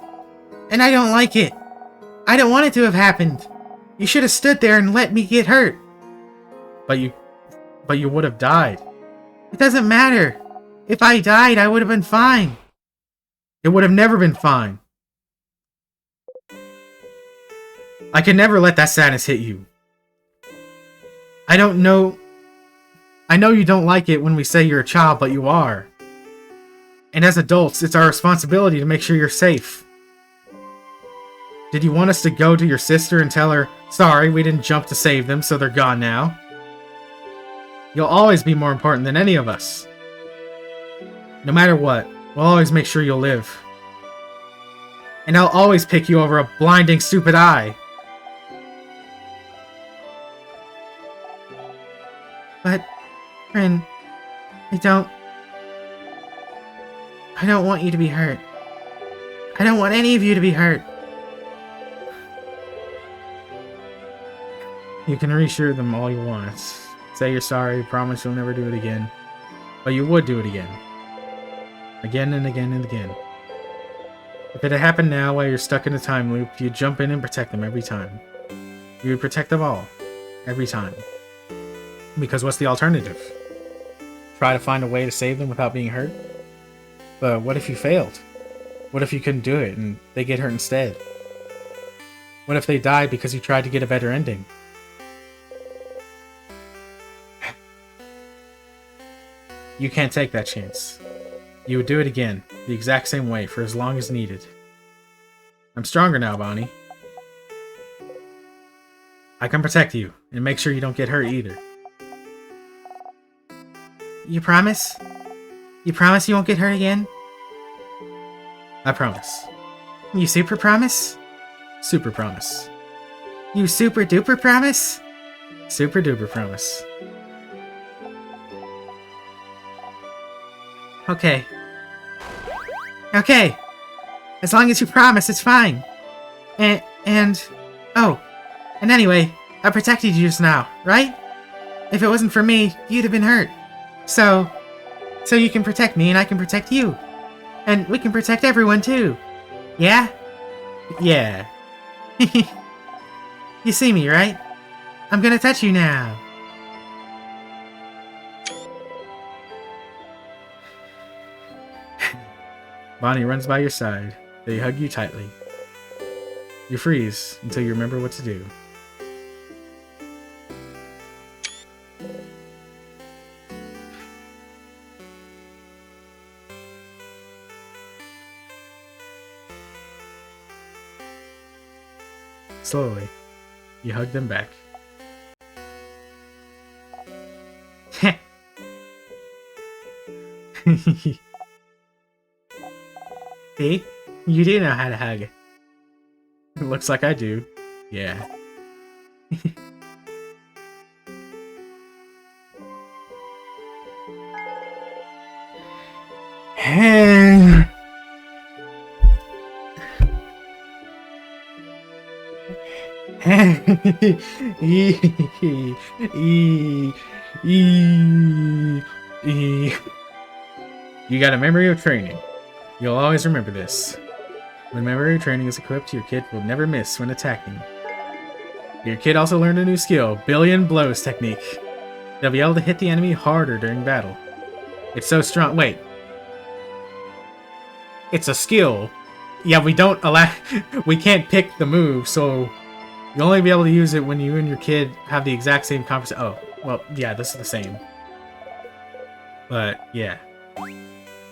Speaker 1: I don't like it. I don't want it to have happened. You should have stood there and let me get hurt. But you would have died. It doesn't matter. If I died, I would have been fine. It would have never been fine. I could never let that sadness hit you. I don't know... I know you don't like it when we say you're a child, but you are. And as adults, it's our responsibility to make sure you're safe. Did you want us to go to your sister and tell her, sorry, we didn't jump to save them, so they're gone now? You'll always be more important than any of us. No matter what, we'll always make sure you'll live. And I'll always pick you over a blinding stupid eye. But, friend, I don't want you to be hurt. I don't want any of you to be hurt. You can reassure them all you want. It's Say you're sorry, promise you'll never do it again. But you would do it again. Again and again and again. If it had happened now while you're stuck in a time loop, you'd jump in and protect them every time. You would protect them all. Every time. Because what's the alternative? Try to find a way to save them without being hurt? But what if you failed? What if you couldn't do it and they get hurt instead? What if they died because you tried to get a better ending? You can't take that chance. You would do it again, the exact same way, for as long as needed. I'm stronger now, Bonnie. I can protect you, and make sure you don't get hurt either. You promise? You promise you won't get hurt again? I promise. You super promise? Super promise. You super duper promise? Super duper promise. Okay. Okay. As long as you promise, it's fine. Oh. And anyway, I protected you just now, right? If it wasn't for me, you'd have been hurt. So you can protect me and I can protect you. And we can protect everyone too. Yeah? Yeah. You see me, right? I'm gonna touch you now. Bonnie runs by your side. They hug you tightly. You freeze until you remember what to do. Slowly, you hug them back. See? You do know how to hug. Looks like I do. Yeah. You got a memory of training. You'll always remember this. When memory training is equipped, your kid will never miss when attacking. Your kid also learned a new skill, Billion Blows technique. They'll be able to hit the enemy harder during battle. It's so strong. Wait. It's a skill. Yeah, we don't allow... We can't pick the move, so... You'll only be able to use it when you and your kid have the exact same conversation. Oh, well, yeah, this is the same. But, yeah.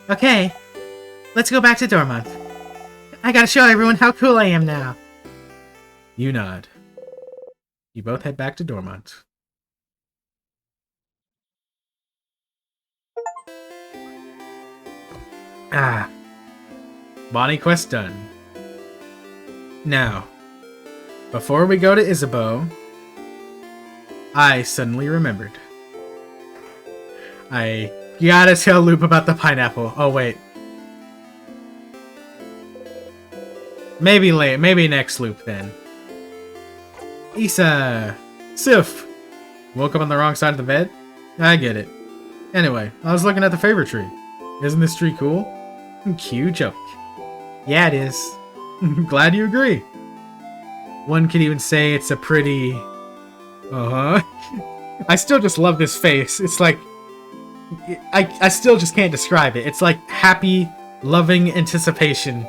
Speaker 1: Okay. Let's go back to Dormont. I gotta show everyone how cool I am now. You nod. You both head back to Dormont. Ah. Bonnie quest done. Now, before we go to Isabeau, I suddenly remembered. I gotta tell Loop about the pineapple. Oh, wait. Maybe late. Maybe next loop, then. Sif! Woke up on the wrong side of the bed? I get it. Anyway, I was looking at the favorite tree. Isn't this tree cool? Cute joke. Yeah, it is. Glad you agree. One could even say it's a pretty... Uh-huh. I still just love this face. It's like... I still just can't describe it. It's like happy, loving anticipation.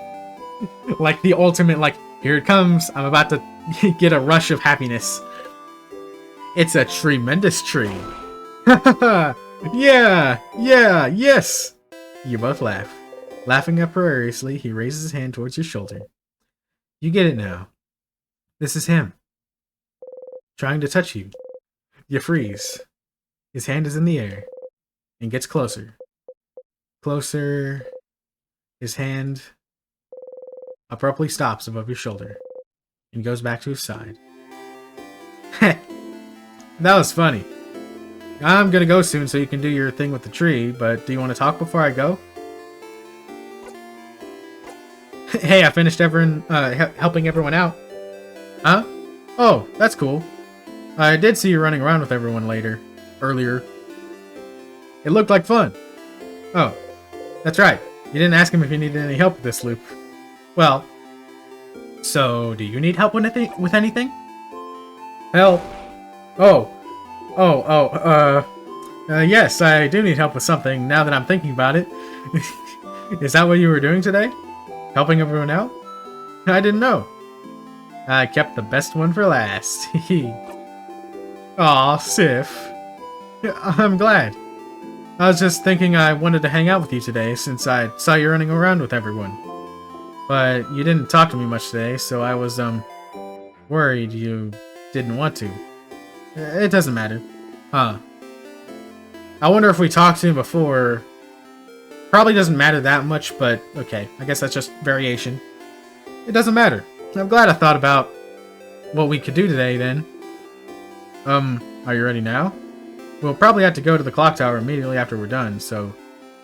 Speaker 1: Like the ultimate, like, here it comes. I'm about to get a rush of happiness. It's a tremendous tree. Yeah, yes. You both laugh. Laughing uproariously, he raises his hand towards your shoulder. You get it now. This is him. Trying to touch you. You freeze. His hand is in the air. And gets closer. Closer. His hand abruptly stops above your shoulder. And goes back to his side. Heh. That was funny. I'm gonna go soon so you can do your thing with the tree, but do you want to talk before I go? Hey, I finished helping everyone out. Huh? Oh, that's cool. I did see you running around with everyone later. earlier. It looked like fun. Oh, that's right. You didn't ask him if he needed any help with this loop. Well, so do you need help with anything? Help? Yes, I do need help with something, now that I'm thinking about it. Is that what you were doing today? Helping everyone out? I didn't know. I kept the best one for last. Aw, Sif. I'm glad. I was just thinking I wanted to hang out with you today, since I saw you running around with everyone. But you didn't talk to me much today, so I was, worried you didn't want to. It doesn't matter. Huh. I wonder if we talked to him before. Probably doesn't matter that much, but okay. I guess that's just variation. It doesn't matter. I'm glad I thought about what we could do today, then. Are you ready now? We'll probably have to go to the clock tower immediately after we're done, so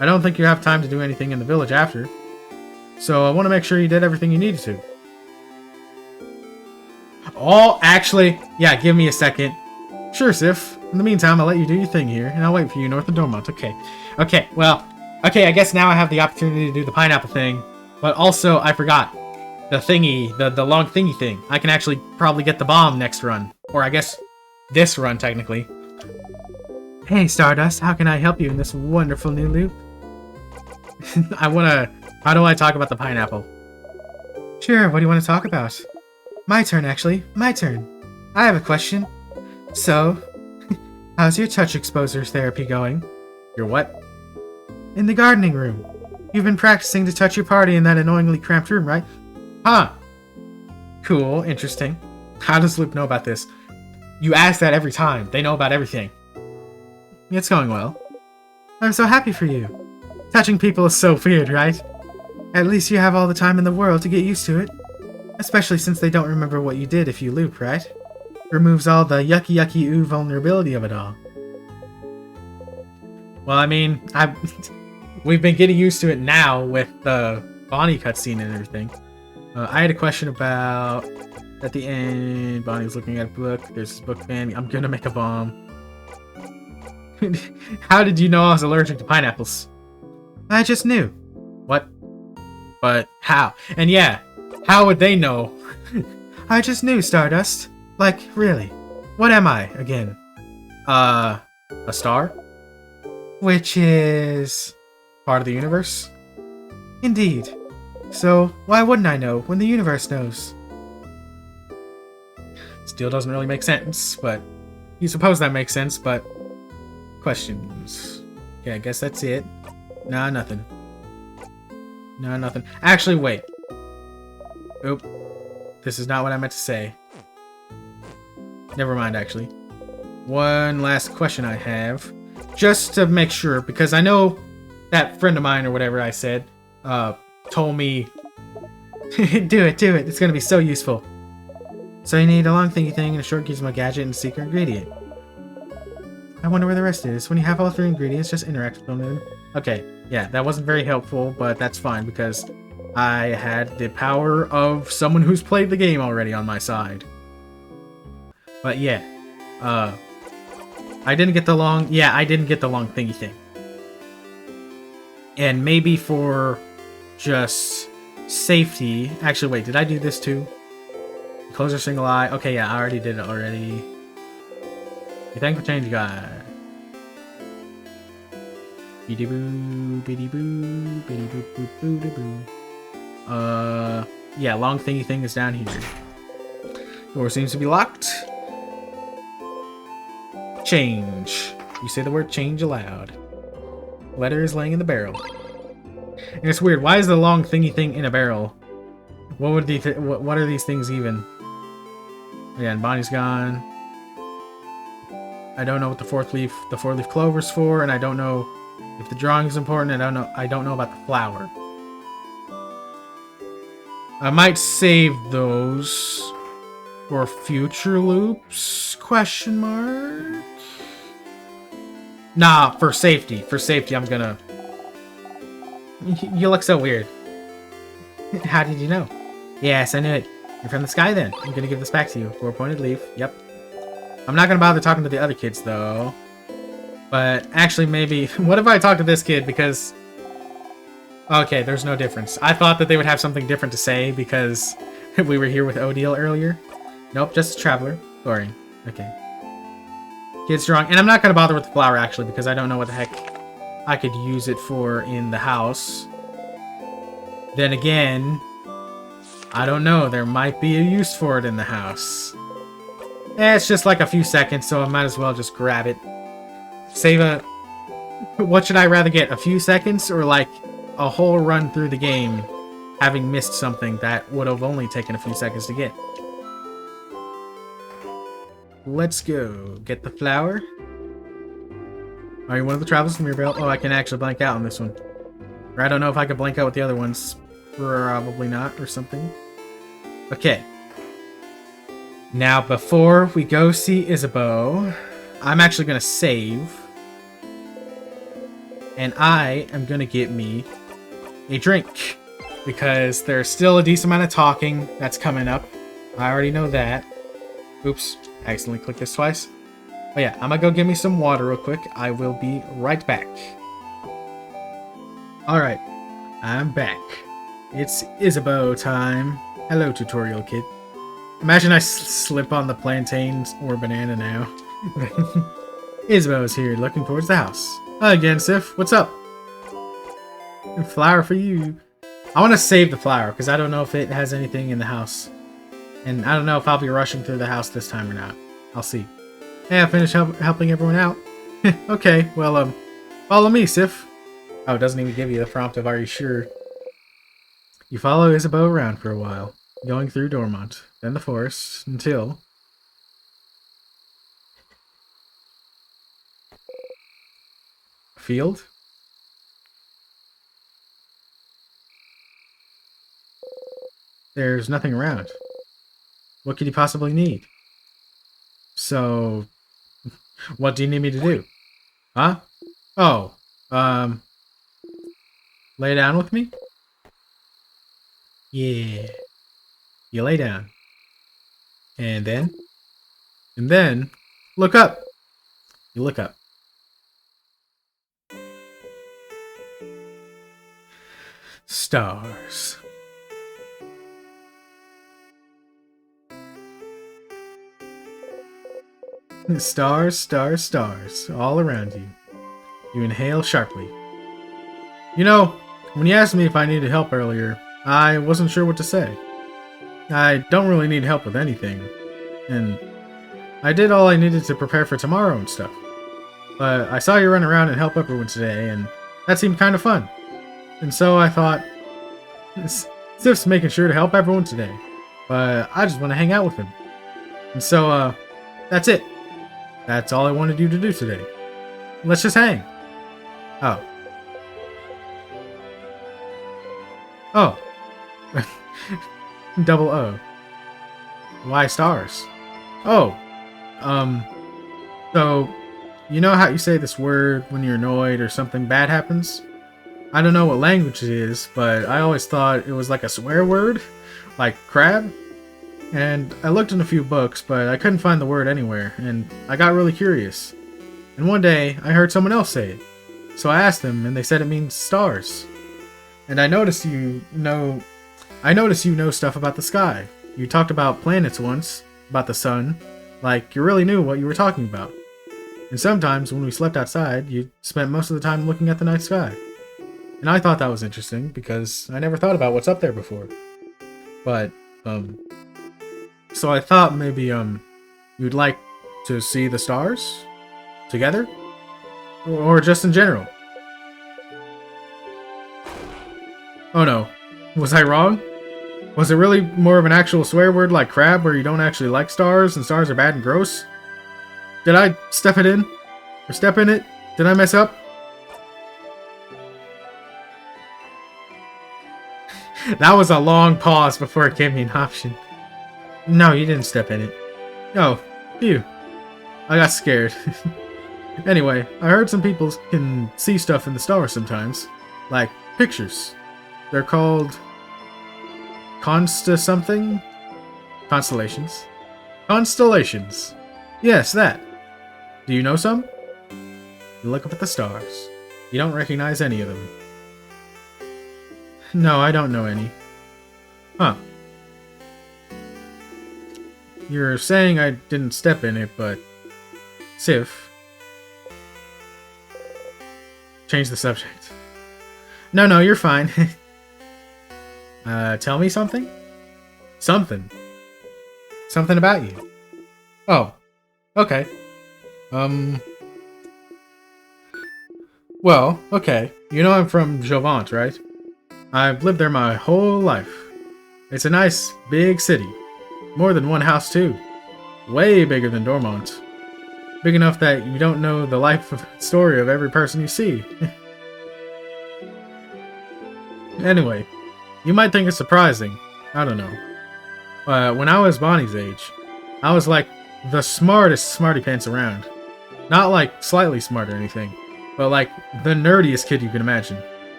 Speaker 1: I don't think you have time to do anything in the village after. So I want to make sure you did everything you needed to. Oh, actually, yeah, give me a second. Sure, Sif. In the meantime, I'll let you do your thing here, and I'll wait for you north of Dormont. Okay. Okay, well, okay, I guess now I have the opportunity to do the pineapple thing, but also I forgot the thingy, the long thingy thing. I can actually probably get the bomb next run, or I guess this run, technically. Hey, Stardust, how can I help you in this wonderful new loop? How do I talk about the pineapple? Sure, what do you want to talk about? My turn, actually. My turn. I have a question. So, how's your touch exposure therapy going? Your what? In the gardening room. You've been practicing to touch your party in that annoyingly cramped room, right? Huh. Cool, interesting. How does Loop know about this? You ask that every time. They know about everything. It's going well. I'm so happy for you. Touching people is so weird, right? At least you have all the time in the world to get used to it. Especially since they don't remember what you did if you loop, right? Removes all the yucky yucky ooh vulnerability of it all. Well, I mean, we've been getting used to it now with the Bonnie cutscene and everything. I had a question about, at the end, Bonnie's looking at a book, there's this book fan, I'm gonna make a bomb. How did you know I was allergic to pineapples? I just knew. What? But how? And yeah, how would they know? I just knew, Stardust. Like, really. What am I, again? A star? Which is part of the universe? Indeed. So, why wouldn't I know when the universe knows? Still doesn't really make sense, but you suppose that makes sense, but questions. Okay, I guess that's it. Nah, nothing. No, nothing. Actually, wait. Oop. This is not what I meant to say. Never mind, actually. One last question I have. Just to make sure, because I know that friend of mine, or whatever I said, told me... do it. It's gonna be so useful. So you need a long thingy thing and a short gizmo gadget and a secret ingredient. I wonder where the rest is. When you have all three ingredients, just interact with them. Okay, yeah, that wasn't very helpful, but that's fine because I had the power of someone who's played the game already on my side. But yeah, I didn't get the long thingy thing. And maybe for just safety, actually wait, did I do this too? Close your single eye. Okay, yeah, I already did it already. You thankful change guy. Biddy boo, biddy boo, biddy boo boo boo boo boo. Yeah, long thingy thing is down here. Door seems to be locked. Change. You say the word change aloud. Letter is laying in the barrel. And it's weird. Why is the long thingy thing in a barrel? What would what are these things even? Yeah, and Bonnie's gone. I don't know what the four-leaf clover's for, and I don't know if the drawing is important, and I don't know about the flower. I might save those for future loops? Question mark? Nah, for safety. For safety, I'm gonna... You look so weird. How did you know? Yes, I knew it. You're from the sky then. I'm gonna give this back to you. Four-pointed leaf. Yep. I'm not gonna bother talking to the other kids, though. But actually, maybe... What if I talk to this kid? Because... Okay, there's no difference. I thought that they would have something different to say because we were here with Odile earlier. Nope, just a traveler. Boring. Okay. Kid's strong. And I'm not going to bother with the flower, actually, because I don't know what the heck I could use it for in the house. Then again, I don't know. There might be a use for it in the house. It's just like a few seconds, so I might as well just grab it. Save a... What should I rather get? A few seconds or like a whole run through the game having missed something that would have only taken a few seconds to get? Let's go. Get the flower. Are you one of the travelers from your belt? Oh, I can actually blank out on this one. Or I don't know if I could blank out with the other ones. Probably not, or something. Okay. Now, before we go see Isabeau, I'm actually going to save. And I am going to get me a drink. Because there's still a decent amount of talking that's coming up. I already know that. Oops. I accidentally clicked this twice. Oh yeah, I'm going to go get me some water real quick. I will be right back. Alright. I'm back. It's Isabeau time. Hello, tutorial kid. Imagine I slip on the plantains or banana now. Isabeau's here, looking towards the house. Hi again, Sif. What's up? A flower for you. I want to save the flower, because I don't know if it has anything in the house. And I don't know if I'll be rushing through the house this time or not. I'll see. Hey, I finished helping everyone out. Okay, well, follow me, Sif. Oh, it doesn't even give you the prompt of are you sure? You follow Isabeau around for a while, going through Dormont, then the forest, until... Field? There's nothing around. What could you possibly need? So... What do you need me to do? Huh? Oh, lay down with me? Yeah. You lay down. And then? And then, look up. You look up. Stars. Stars, stars, stars, all around you. You inhale sharply. You know, when you asked me if I needed help earlier, I wasn't sure what to say. I don't really need help with anything, and I did all I needed to prepare for tomorrow and stuff. But I saw you run around and help everyone today, and that seemed kind of fun. And so I thought, Sif's making sure to help everyone today, but I just want to hang out with him. And so, that's it. That's all I wanted you to do today. Let's just hang. Oh. Oh. Double O. Why stars? Oh. So, you know how you say this word when you're annoyed or something bad happens? I don't know what language it is, but I always thought it was like a swear word, like crab. And I looked in a few books, but I couldn't find the word anywhere, and I got really curious. And one day, I heard someone else say it. So I asked them, and they said it means stars. And I noticed you know stuff about the sky. You talked about planets once, about the sun, like you really knew what you were talking about. And sometimes, when we slept outside, you spent most of the time looking at the night sky. And I thought that was interesting, because I never thought about what's up there before. But, so I thought maybe, you'd like to see the stars? Together? Or just in general? Oh no. Was I wrong? Was it really more of an actual swear word like crab where you don't actually like stars and stars are bad and gross? Did I step it in? Or step in it? Did I mess up? That was a long pause before it gave me an option. No, you didn't step in it. Oh, phew. I got scared. Anyway, I heard some people can see stuff in the stars sometimes. Like, pictures. They're called... something? Constellations. Constellations. Yes, that. Do you know some? You look up at the stars. You don't recognize any of them. No, I don't know any. Huh. You're saying I didn't step in it, but... Sif. Change the subject. No, you're fine. Tell me something? Something. Something about you. Oh. Okay. Well, okay. You know I'm from Jovant, right? I've lived there my whole life. It's a nice, big city. More than one house, too. Way bigger than Dormont. Big enough that you don't know the life story of every person you see. Anyway, you might think it's surprising. I don't know. When I was Bonnie's age, I was like the smartest smarty pants around. Not like slightly smart or anything, but like the nerdiest kid you can imagine.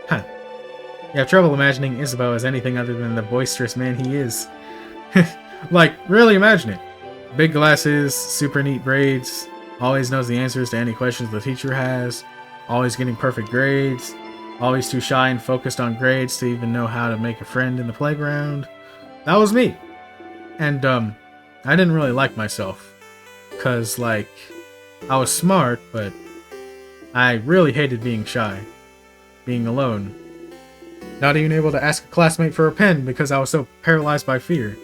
Speaker 1: Huh. You have trouble imagining Isabeau as anything other than the boisterous man he is. Like, really imagine it. Big glasses, super neat braids, always knows the answers to any questions the teacher has, always getting perfect grades, always too shy and focused on grades to even know how to make a friend in the playground. That was me. And, I didn't really like myself. 'Cause, like, I was smart, but I really hated being shy. Being alone. Not even able to ask a classmate for a pen because I was so paralyzed by fear.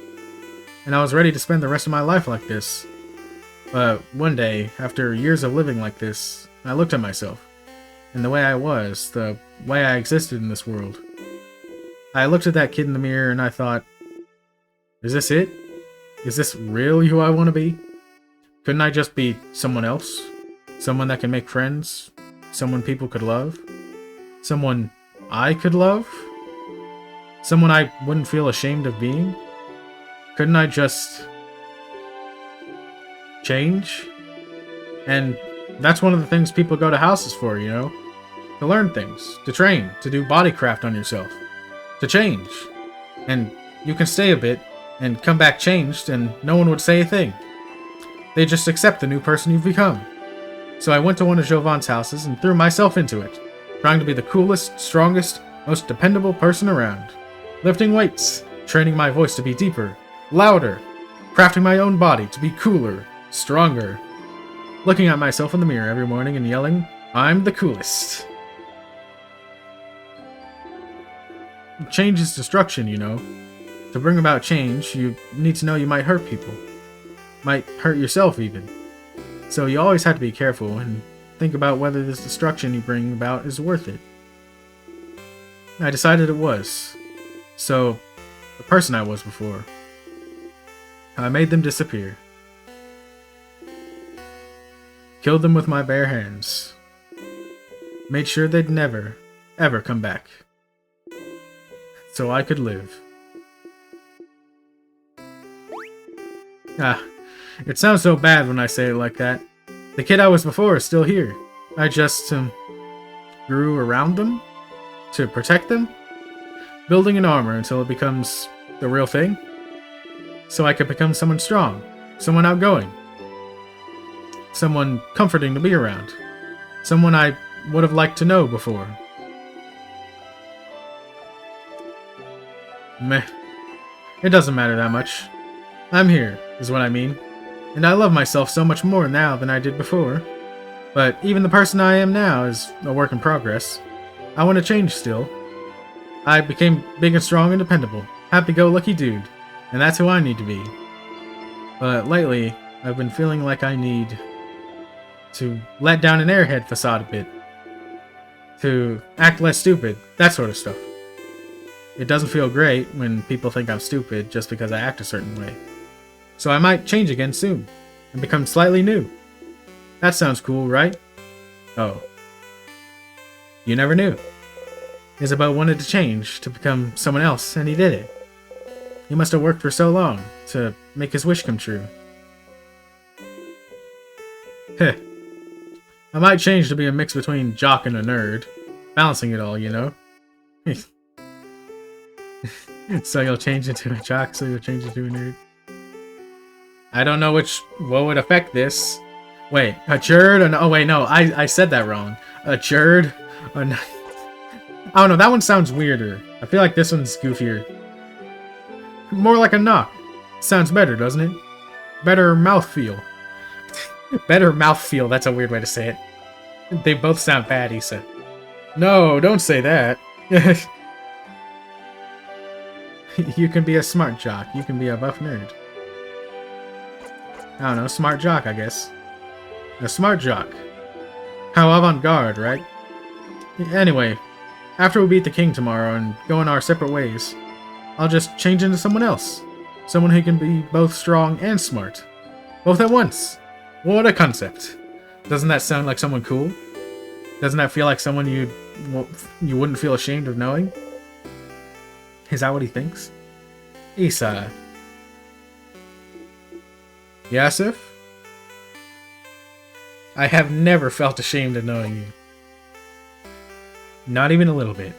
Speaker 1: And I was ready to spend the rest of my life like this. But one day, after years of living like this, I looked at myself. And the way I was, the way I existed in this world. I looked at that kid in the mirror and I thought, is this it? Is this really who I want to be? Couldn't I just be someone else? Someone that can make friends? Someone people could love? Someone I could love? Someone I wouldn't feel ashamed of being? Couldn't I just... change? And that's one of the things people go to houses for, you know? To learn things, to train, to do bodycraft on yourself, to change. And you can stay a bit and come back changed and no one would say a thing. They just accept the new person you've become. So I went to one of Jovant's houses and threw myself into it, trying to be the coolest, strongest, most dependable person around. Lifting weights, training my voice to be deeper, louder, crafting my own body to be cooler, stronger. Looking at myself in the mirror every morning and yelling, I'm the coolest. Change is destruction, you know. To bring about change, you need to know you might hurt people. Might hurt yourself even. So you always have to be careful and think about whether this destruction you bring about is worth it. I decided it was. So, the person I was before, I made them disappear. Killed them with my bare hands. Made sure they'd never, ever come back. So I could live. It sounds so bad when I say it like that. The kid I was before is still here. I just, grew around them? To protect them? Building an armor until it becomes the real thing? So I could become someone strong. Someone outgoing. Someone comforting to be around. Someone I would have liked to know before. Meh. It doesn't matter that much. I'm here, is what I mean. And I love myself so much more now than I did before. But even the person I am now is a work in progress. I want to change still. I became big and strong and dependable. Happy-go-lucky dude. And that's who I need to be. But lately, I've been feeling like I need to let down an airhead facade a bit. To act less stupid. That sort of stuff. It doesn't feel great when people think I'm stupid just because I act a certain way. So I might change again soon, and become slightly new. That sounds cool, right? Oh. You never knew. Isabeau wanted to change, to become someone else, and he did it. He must have worked for so long, to make his wish come true. Heh. I might change to be a mix between jock and a nerd. Balancing it all, you know? So you'll change into a jock, so you'll change into a nerd. I don't know what would affect this. Wait, a churd? Oh wait, no, I said that wrong. A churd? I don't know, that one sounds weirder. I feel like this one's goofier. More like a knock. Sounds better, doesn't it? Better mouthfeel. Better mouthfeel, that's a weird way to say it. They both sound bad, ISaT. No, don't say that. You can be a smart jock. You can be a buff nerd. I don't know, smart jock, I guess. A smart jock. How avant-garde, right? Anyway, after we beat the king tomorrow and go in our separate ways, I'll just change into someone else. Someone who can be both strong and smart. Both at once. What a concept. Doesn't that sound like someone cool? Doesn't that feel like someone you wouldn't feel ashamed of knowing? Is that what he thinks? ISaT. Yeah, Sif? I have never felt ashamed of knowing you. Not even a little bit.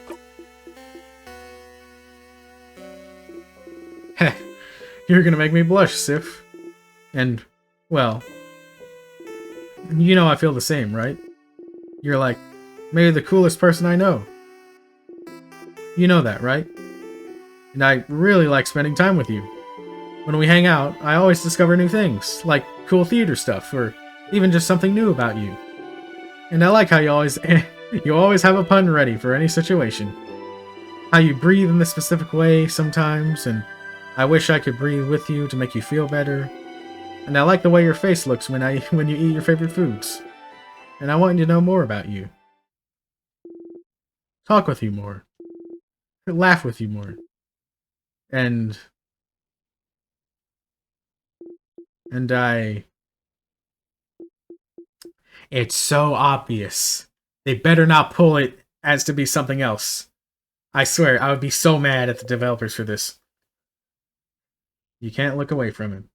Speaker 1: Heh, you're gonna make me blush, Sif. And, well, you know I feel the same, right? You're like, maybe the coolest person I know. You know that, right? And I really like spending time with you. When we hang out, I always discover new things, like cool theater stuff, or even just something new about you. And I like how you always have a pun ready for any situation. How you breathe in a specific way sometimes, and I wish I could breathe with you to make you feel better. And I like the way your face looks when you eat your favorite foods. And I want to know more about you. Talk with you more. Laugh with you more. And it's so obvious. They better not pull it as to be something else. I swear, I would be so mad at the developers for this. You can't look away from him.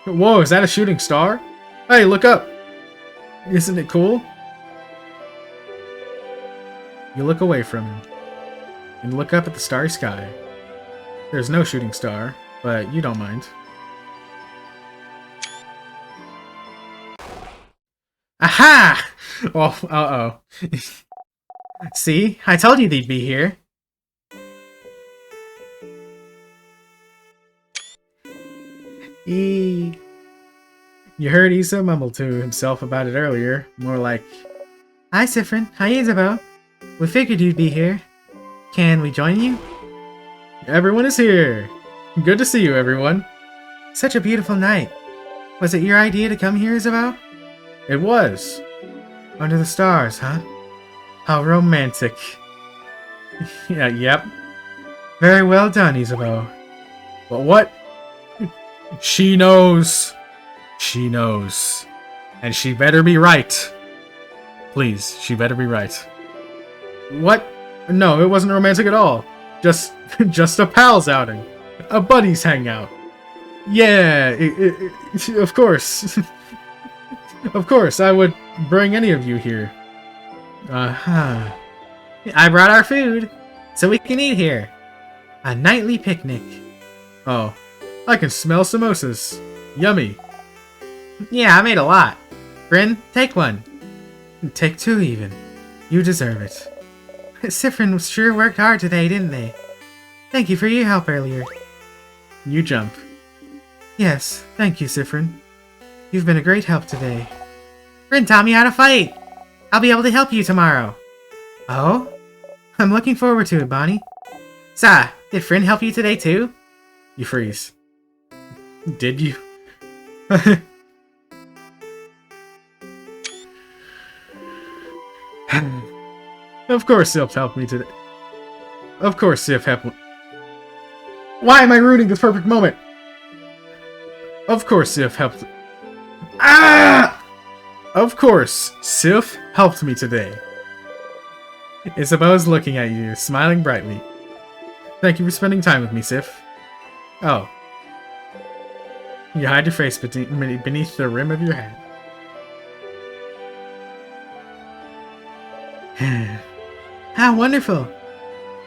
Speaker 1: Whoa, is that a shooting star? Hey, look up! Isn't it cool? You look away from him. And look up at the starry sky. There's no shooting star, but you don't mind. Aha! Oh, uh-oh. See? I told you they'd be here. You heard ISaT mumble to himself about it earlier. More like, "Hi, Siffrin. Hi, Isabel. We figured you'd be here. Can we join you?" Everyone is here. Good to see you, everyone. Such a beautiful night. Was it your idea to come here, Isabel? It was. Under the stars, huh? How romantic. Yeah, yep. Very well done, Isabel. But what? She knows. She knows. And she better be right. Please, she better be right. What? No, it wasn't romantic at all. Just a pals outing. A buddies hangout. Yeah, of course. Of course, I would bring any of you here. Uh-huh. I brought our food, so we can eat here. A nightly picnic. Oh, I can smell samosas. Yummy. Yeah, I made a lot. Bryn, take one. Take two, even. You deserve it. Siffrin sure worked hard today, didn't they? Thank you for your help earlier. You jump. Yes, thank you, Siffrin. You've been a great help today. Bryn taught me how to fight. I'll be able to help you tomorrow. Oh? I'm looking forward to it, Bonnie. Sa, did Frin help you today too? You freeze. Did you? Of course Sif helped me today. Of course Sif helped me. Why am I ruining this perfect moment? Of course Sif helped. Ah! Of course Sif helped me today. Isabella's looking at you, smiling brightly. Thank you for spending time with me, Sif. Oh. You hide your face beneath the rim of your hat. How wonderful!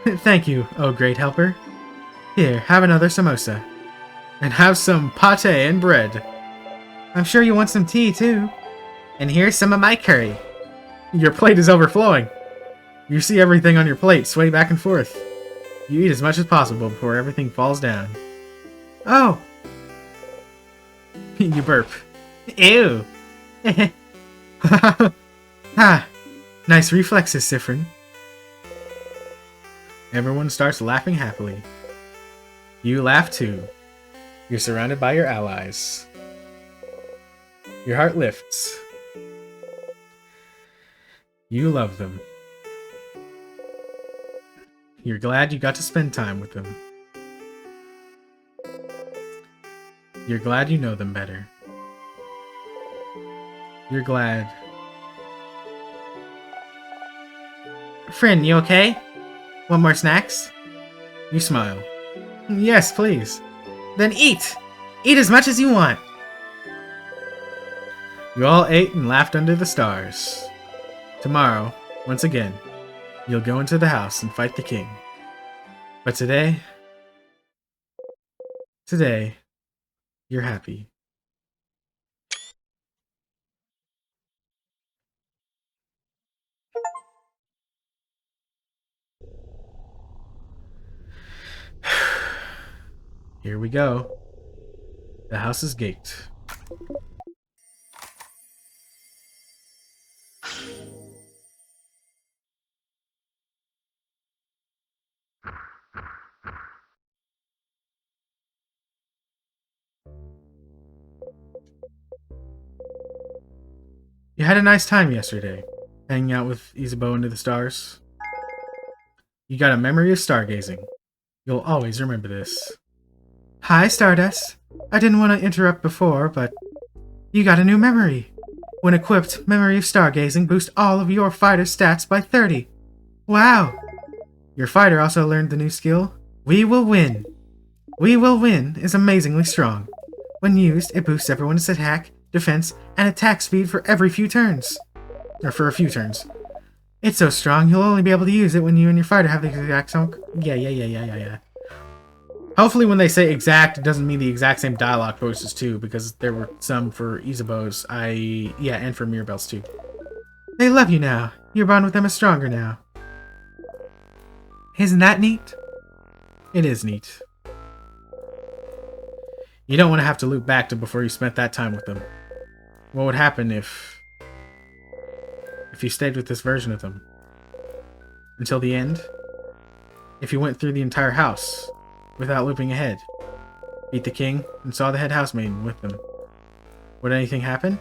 Speaker 1: Thank you, oh great helper. Here, have another samosa. And have some pate and bread. I'm sure you want some tea, too. And here's some of my curry. Your plate is overflowing. You see everything on your plate sway back and forth. You eat as much as possible before everything falls down. Oh! You burp. Ew! Ha! Nice reflexes, Siffrin. Everyone starts laughing happily. You laugh too. You're surrounded by your allies. Your heart lifts. You love them. You're glad you got to spend time with them. You're glad you know them better. You're glad. Friend, you okay? Want more snacks? You smile. Yes, please. Then eat! Eat as much as you want! You all ate and laughed under the stars. Tomorrow, once again, you'll go into the house and fight the king. But today, you're happy. Here we go. The house is gate. You had a nice time yesterday, hanging out with Isabeau under the stars. You got a memory of stargazing. You'll always remember this. Hi, Stardust. I didn't want to interrupt before, but you got a new memory. When equipped, Memory of Stargazing boosts all of your fighter stats by 30. Wow! Your fighter also learned the new skill, We Will Win. We Will Win is amazingly strong. When used, it boosts everyone's attack, defense, and attack speed for every few turns. Or for a few turns. It's so strong, you'll only be able to use it when you and your fighter have the exact same... Yeah. Hopefully when they say exact, it doesn't mean the exact same dialogue voices too, because there were some for Isabeau's, and for Mirabelle's too. They love you now. Your bond with them is stronger now. Isn't that neat? It is neat. You don't want to have to loop back to before you spent that time with them. What would happen if you stayed with this version of them? Until the end? If you went through the entire house, without looping ahead, beat the king, and saw the head housemaiden with them. Would anything happen?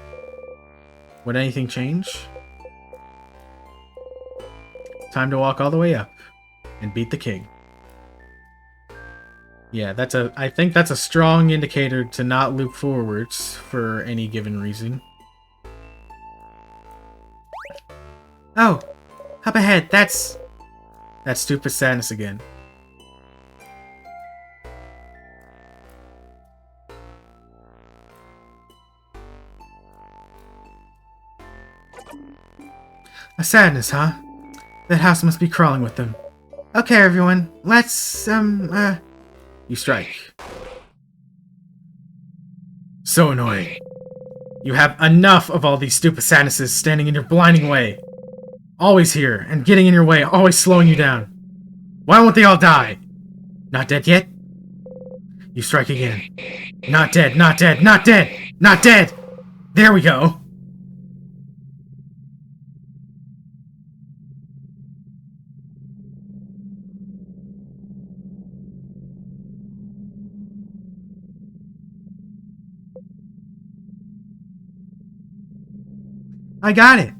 Speaker 1: Would anything change? Time to walk all the way up, and beat the king. Yeah, I think that's a strong indicator to not loop forwards for any given reason. Oh! Up ahead, that's stupid sadness again. A sadness, huh? That house must be crawling with them. Okay, everyone, let's, You strike. So annoying. You have enough of all these stupid sadnesses standing in your blinding way. Always here, and getting in your way, always slowing you down. Why won't they all die? Not dead yet? You strike again. Not dead, not dead, not dead! Not dead! There we go! I got it!